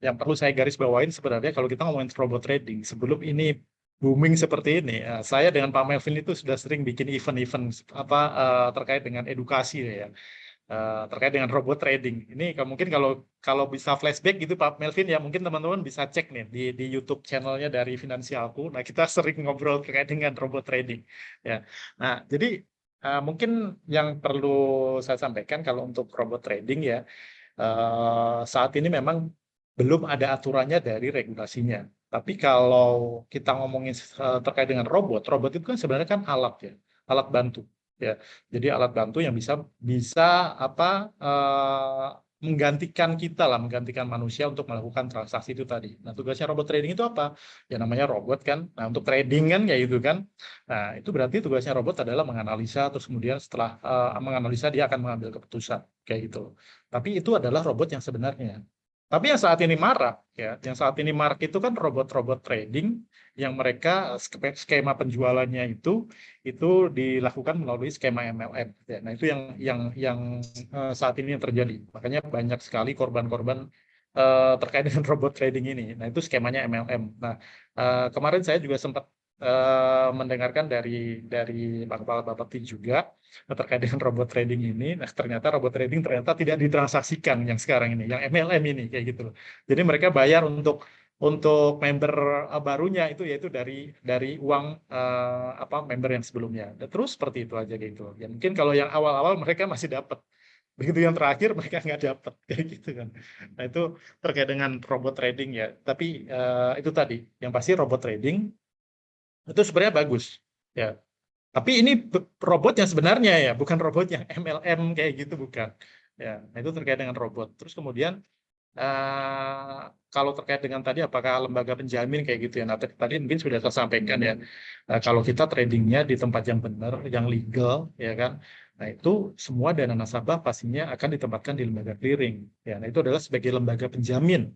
Speaker 8: Yang perlu saya garis bawain sebenarnya kalau kita ngomongin robot trading, sebelum ini booming seperti ini, saya dengan Pak Melvin itu sudah sering bikin event-event terkait dengan edukasi ya, terkait dengan robot trading. Ini mungkin kalau bisa flashback gitu Pak Melvin ya, mungkin teman-teman bisa cek nih di YouTube channelnya dari Finansialku. Nah, kita sering ngobrol terkait dengan robot trading ya. Nah, jadi mungkin yang perlu saya sampaikan kalau untuk robot trading ya, saat ini memang belum ada aturannya dari regulasinya. Tapi kalau kita ngomongin terkait dengan robot itu kan sebenarnya kan alat ya, alat bantu ya. Jadi alat bantu yang bisa menggantikan kita lah, menggantikan manusia untuk melakukan transaksi itu tadi. Nah, tugasnya robot trading itu apa? Ya namanya robot kan. Nah, untuk trading kan kayak gitu kan. Nah, itu berarti tugasnya robot adalah menganalisa, terus kemudian setelah menganalisa dia akan mengambil keputusan kayak gitu. Tapi itu adalah robot yang sebenarnya. Tapi yang saat ini marak ya, yang saat ini marak itu kan robot-robot trading yang mereka skema penjualannya itu dilakukan melalui skema MLM. Ya, nah itu yang saat ini yang terjadi. Makanya banyak sekali korban-korban terkait dengan robot trading ini. Nah itu skemanya MLM. Nah kemarin saya juga sempat mendengarkan dari Bapak Bapakti juga terkait dengan robot trading ini. Nah ternyata robot trading ternyata tidak ditransaksikan yang sekarang ini, yang MLM ini kayak gitu loh. Jadi mereka bayar untuk member barunya itu yaitu dari uang member yang sebelumnya. Dan terus seperti itu aja gitu. Ya mungkin kalau yang awal-awal mereka masih dapat, begitu yang terakhir mereka nggak dapat kayak gitu kan. Nah itu terkait dengan robot trading ya. Tapi itu tadi yang pasti robot trading itu sebenarnya bagus ya. Tapi ini robot yang sebenarnya ya, bukan robot yang MLM kayak gitu bukan. Ya, nah itu terkait dengan robot. Terus kemudian kalau terkait dengan tadi apakah lembaga penjamin kayak gitu ya. Nah, tadi mungkin sudah saya sampaikan ya. Kalau kita tradingnya di tempat yang benar, yang legal ya kan. Nah, itu semua dana nasabah pastinya akan ditempatkan di lembaga clearing. Ya, nah itu adalah sebagai lembaga penjamin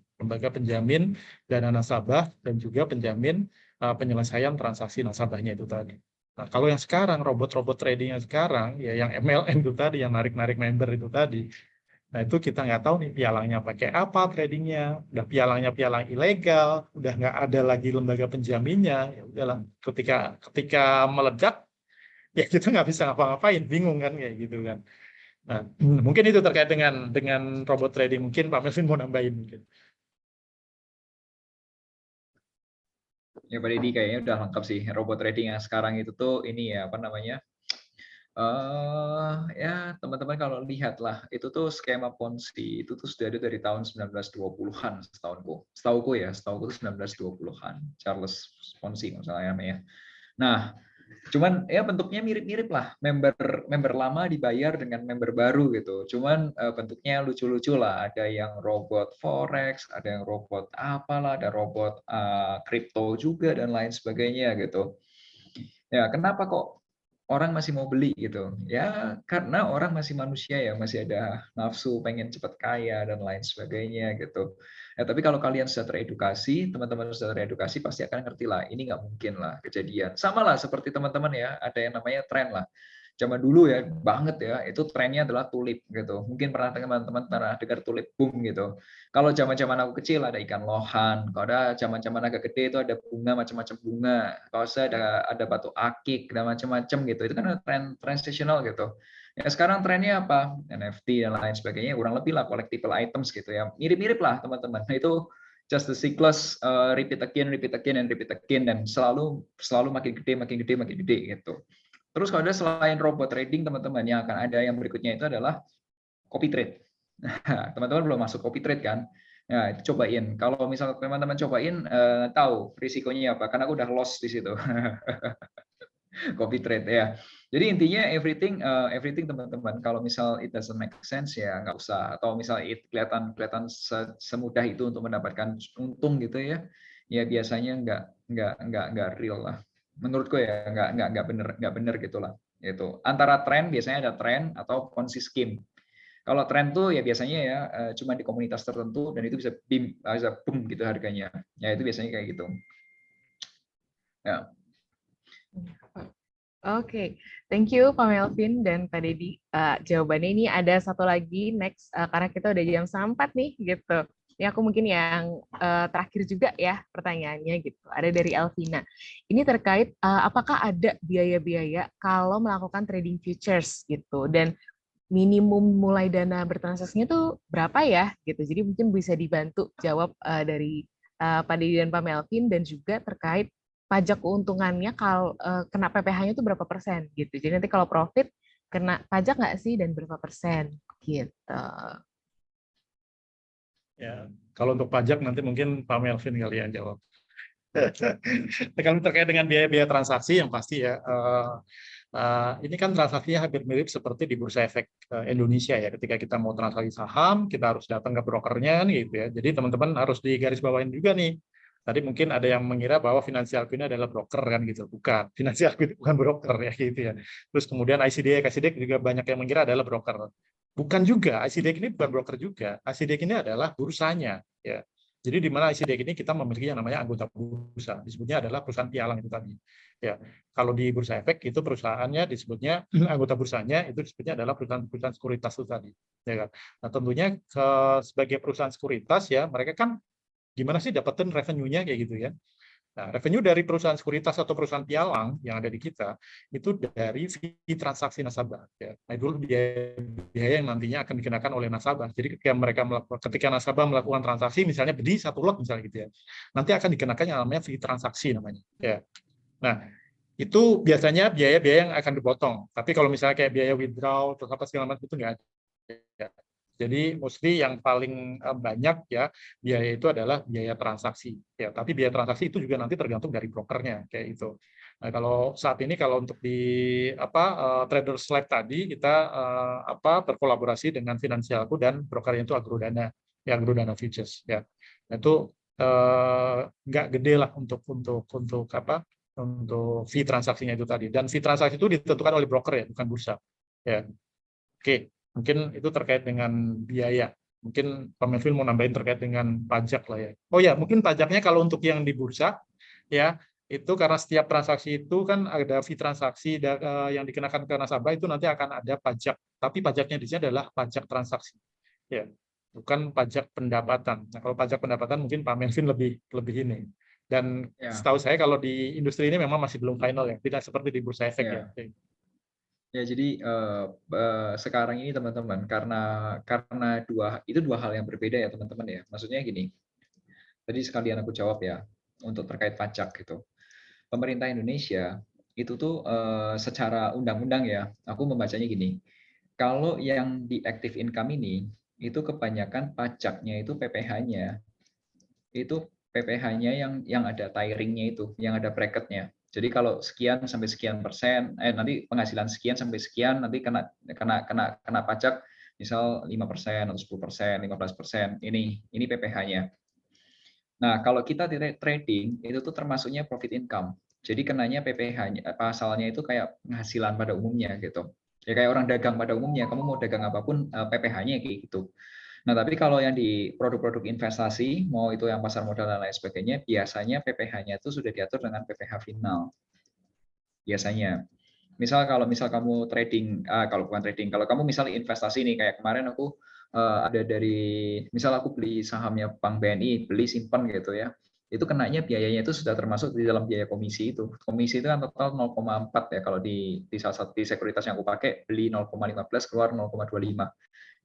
Speaker 8: dana nasabah dan juga penjamin penyelesaian transaksi nasabahnya itu tadi. Nah, kalau yang sekarang robot-robot trading yang sekarang ya yang MLM itu tadi, yang narik-narik member itu tadi. Nah, itu kita nggak tahu nih pialangnya pakai apa tradingnya, udah pialang ilegal, udah nggak ada lagi lembaga penjaminnya, ya udahlah. Ketika meledak, ya kita nggak bisa ngapa-ngapain, bingung kan kayak gitu kan. Nah, mungkin itu terkait dengan robot trading. Mungkin Pak Melvin mau nambahin mungkin.
Speaker 2: Ya Pak Deddy kayaknya udah lengkap sih. Robot trading yang sekarang itu tuh ini ya apa namanya? Ya teman-teman kalau lihat lah itu tuh skema Ponzi itu tuh sudah ada dari tahun 1920-an setauku tuh 1920-an Charles Ponzi misalnya ya. Nah, cuman ya bentuknya mirip-mirip lah, member lama dibayar dengan member baru gitu. Cuman bentuknya lucu-lucu lah, ada yang robot forex, ada yang robot apalah, ada robot kripto juga dan lain sebagainya gitu. Ya, kenapa kok orang masih mau beli gitu? Ya, karena orang masih manusia ya, masih ada nafsu pengen cepat kaya dan lain sebagainya gitu. Ya, tapi kalau kalian sudah teredukasi, teman-teman sudah teredukasi pasti akan ngerti lah, ini nggak mungkin lah kejadian. Sama lah seperti teman-teman ya, ada yang namanya tren lah. Zaman dulu ya, banget ya, itu trennya adalah tulip gitu. Mungkin teman-teman pernah dengar tulip boom gitu. Kalau zaman-zaman aku kecil ada ikan lohan, kalau ada zaman-zaman agak gede itu ada bunga macam-macam bunga. Kalau saya ada batu akik dan macam-macam gitu. Itu kan tren seasonal gitu. Ya sekarang trennya apa? NFT dan lain sebagainya, kurang lebih lah collectible items gitu ya. Mirip-mirip lah teman-teman. Nah, itu just the cycles repeat again dan selalu makin gede gitu. Terus kalau ada selain robot trading teman-teman yang akan ada yang berikutnya itu adalah copy trade. Nah, teman-teman belum masuk copy trade kan? Nah, itu cobain. Kalau misalnya teman-teman cobain, tahu risikonya apa? Karena aku udah lost di situ. Copy trade ya. Jadi intinya everything teman-teman. Kalau misal it doesn't make sense ya nggak usah. Atau misal it kelihatan semudah itu untuk mendapatkan untung gitu ya. Ya biasanya nggak real lah. Menurutku ya nggak bener gitulah. Itu antara tren biasanya ada tren atau Ponzi scheme. Kalau tren tuh ya biasanya ya cuma di komunitas tertentu dan itu bisa boom gitu harganya. Ya itu biasanya kayak gitu. Ya.
Speaker 1: Oke, thank you Pak Melvin dan Pak Deddy. Jawabannya ini ada satu lagi next karena kita udah jam 4 nih gitu. Ini aku mungkin yang terakhir juga ya pertanyaannya gitu. Ada dari Elvina. Ini terkait apakah ada biaya-biaya kalau melakukan trading futures gitu dan minimum mulai dana bertransaksinya tuh berapa ya gitu. Jadi mungkin bisa dibantu jawab dari Pak Deddy dan Pak Melvin dan juga terkait pajak keuntungannya kalau kena PPh-nya itu berapa persen gitu. Jadi nanti kalau profit kena pajak nggak sih dan berapa persen gitu.
Speaker 8: Ya, kalau untuk pajak nanti mungkin Pak Melvin kali yang jawab. Kalau terkait dengan biaya-biaya transaksi yang pasti ya Ini kan transaksinya hampir mirip seperti di Bursa Efek Indonesia ya. Ketika kita mau transaksi saham, kita harus datang ke brokernya nih, gitu ya. Jadi teman-teman harus digarisbawahin juga nih. Tadi mungkin ada yang mengira bahwa Finansialku ini adalah broker kan gitu. Bukan, Finansialku itu bukan broker ya gitu ya. Terus kemudian ICDX juga banyak yang mengira adalah broker. Bukan juga, ICDX ini bukan broker juga. ICDX ini adalah bursanya ya. Jadi di mana ICDX ini kita memiliki yang namanya anggota bursa. Disebutnya adalah perusahaan pialang itu tadi. Ya, kalau di Bursa Efek itu perusahaannya disebutnya anggota bursanya itu disebutnya adalah perusahaan sekuritas itu tadi. Ya kan? Nah, tentunya sebagai perusahaan sekuritas ya mereka kan gimana sih dapetin revenue-nya kayak gitu ya. Nah, revenue dari perusahaan sekuritas atau perusahaan pialang yang ada di kita itu dari fee transaksi nasabah. Ya. Nah, itu biaya yang nantinya akan dikenakan oleh nasabah. Jadi ketika nasabah melakukan transaksi, misalnya beli satu lot misalnya gitu ya, nanti akan dikenakan yang namanya fee transaksi namanya. Ya. Nah, itu biasanya biaya-biaya yang akan dipotong. Tapi kalau misalnya kayak biaya withdraw atau apa segala macam itu nggak ada. Ya. Jadi mostly yang paling banyak ya biaya itu adalah biaya transaksi. Ya, tapi biaya transaksi itu juga nanti tergantung dari brokernya kayak itu. Nah, kalau saat ini kalau untuk di Traders Lab tadi kita berkolaborasi dengan Finansialku dan brokernya itu Agrodana, ya Agrodana Futures ya. Nah, itu nggak gede lah untuk fee transaksinya itu tadi. Dan fee transaksi itu ditentukan oleh broker ya, bukan bursa. Ya. Oke. Mungkin itu terkait dengan biaya. Mungkin Pak Melvin mau nambahin terkait dengan pajak lah ya. Oh ya, mungkin pajaknya kalau untuk yang di bursa, ya itu karena setiap transaksi itu kan ada fee transaksi yang dikenakan ke nasabah itu nanti akan ada pajak. Tapi pajaknya di sini adalah pajak transaksi, ya, bukan pajak pendapatan. Nah, kalau pajak pendapatan mungkin Pak Melvin lebih ini. Dan setahu saya kalau di industri ini memang masih belum final ya, tidak seperti di Bursa Efek ya.
Speaker 2: Ya, jadi sekarang ini teman-teman karena dua hal yang berbeda ya teman-teman ya. Maksudnya gini, tadi sekalian aku jawab ya untuk terkait pajak gitu. Pemerintah Indonesia itu tuh secara undang-undang ya, aku membacanya gini. Kalau yang di active income ini itu kebanyakan pajaknya itu PPh-nya. Itu PPh-nya yang ada tiringnya itu, yang ada bracketnya. Jadi kalau sekian sampai sekian persen, nanti penghasilan sekian sampai sekian nanti kena pajak misal 5% atau 10%, 15%. Ini PPh-nya. Nah, kalau kita di trading itu tuh termasuknya profit income. Jadi kenanya PPh-nya, pasalnya itu kayak penghasilan pada umumnya gitu. Ya kayak orang dagang pada umumnya, kamu mau dagang apapun PPh-nya kayak gitu. Nah, tapi kalau yang di produk-produk investasi, mau itu yang pasar modal dan lain sebagainya, biasanya PPh-nya itu sudah diatur dengan PPh final. Biasanya. Kalau kamu trading, kalau bukan trading, kalau kamu misalnya investasi nih, kayak kemarin aku ada misal aku beli sahamnya Bank BNI, beli simpan gitu ya, itu kenanya biayanya itu sudah termasuk di dalam biaya komisi itu. Komisi itu kan total 0,4 ya, kalau di salah satu sekuritas yang aku pakai, beli 0,15, keluar 0,25.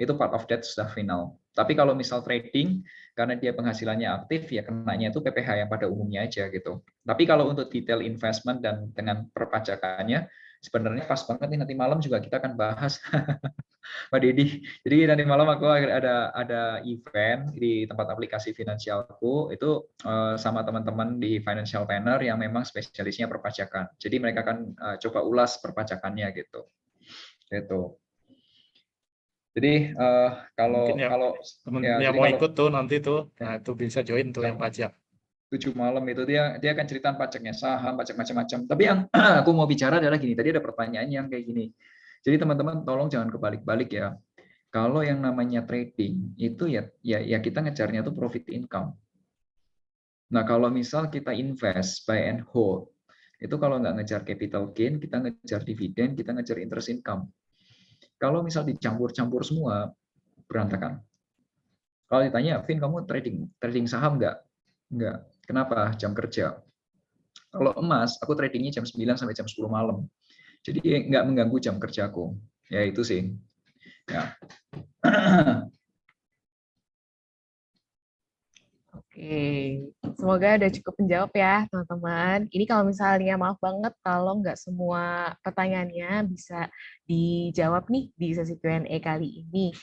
Speaker 2: Itu part of that sudah final. Tapi kalau misal trading, karena dia penghasilannya aktif, ya kenanya itu PPh yang pada umumnya aja gitu. Tapi kalau untuk detail investment dan dengan perpajakannya, sebenarnya pas banget nih nanti malam juga kita akan bahas, Pak Didi. Jadi nanti malam aku ada event di tempat aplikasi Finansialku, itu sama teman-teman di Financial Planner yang memang spesialisnya perpajakan. Jadi mereka akan coba ulas perpajakannya gitu. Gitu. Jadi kalau
Speaker 8: yang mau ikut tuh nanti tuh, nah itu bisa join tuh yang pajak.
Speaker 2: 7 malam itu dia akan cerita pajaknya saham, pajak macam-macam. Tapi yang aku mau bicara adalah gini, tadi ada pertanyaan yang kayak gini. Jadi teman-teman tolong jangan kebalik-balik ya. Kalau yang namanya trading itu ya kita ngejarnya tuh profit income. Nah, kalau misal kita invest buy and hold, itu kalau nggak ngejar capital gain, kita ngejar dividen, kita ngejar interest income. Kalau misal dicampur-campur semua, berantakan. Kalau ditanya, Vin, kamu trading saham nggak? Nggak. Kenapa? Jam kerja. Kalau emas, aku tradingnya jam 9 sampai jam 10 malam. Jadi nggak mengganggu jam kerjaku. Ya itu sih. Ya.
Speaker 1: Oke, semoga udah cukup menjawab ya teman-teman. Ini kalau misalnya maaf banget kalau nggak semua pertanyaannya bisa dijawab nih di sesi Q&A kali ini.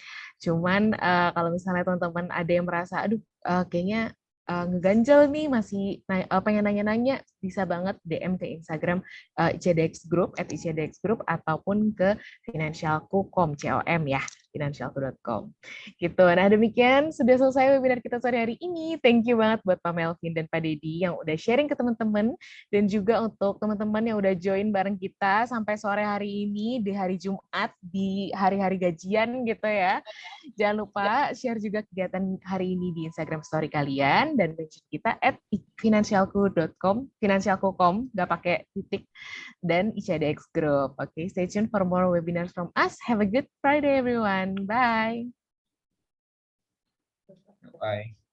Speaker 1: Cuman kalau misalnya teman-teman ada yang merasa, aduh kayaknya ngeganjel nih, masih pengen nanya-nanya, bisa banget DM ke Instagram ICDX Group @ICDX Group ataupun ke Finansialku.com, COM ya, finansialku.com. Gitu. Nah, demikian sudah selesai webinar kita sore hari ini. Thank you banget buat Pak Melvin dan Pak Dedi yang udah sharing ke teman-teman, dan juga untuk teman-teman yang udah join bareng kita sampai sore hari ini di hari Jumat, di hari-hari gajian gitu ya. Jangan lupa share juga kegiatan hari ini di Instagram story kalian, dan mention kita @finansialku.com, finansialku.com, nggak pakai titik, dan ICDX Group. Oke, stay tuned for more webinars from us. Have a good Friday, everyone. Bye.
Speaker 2: Bye.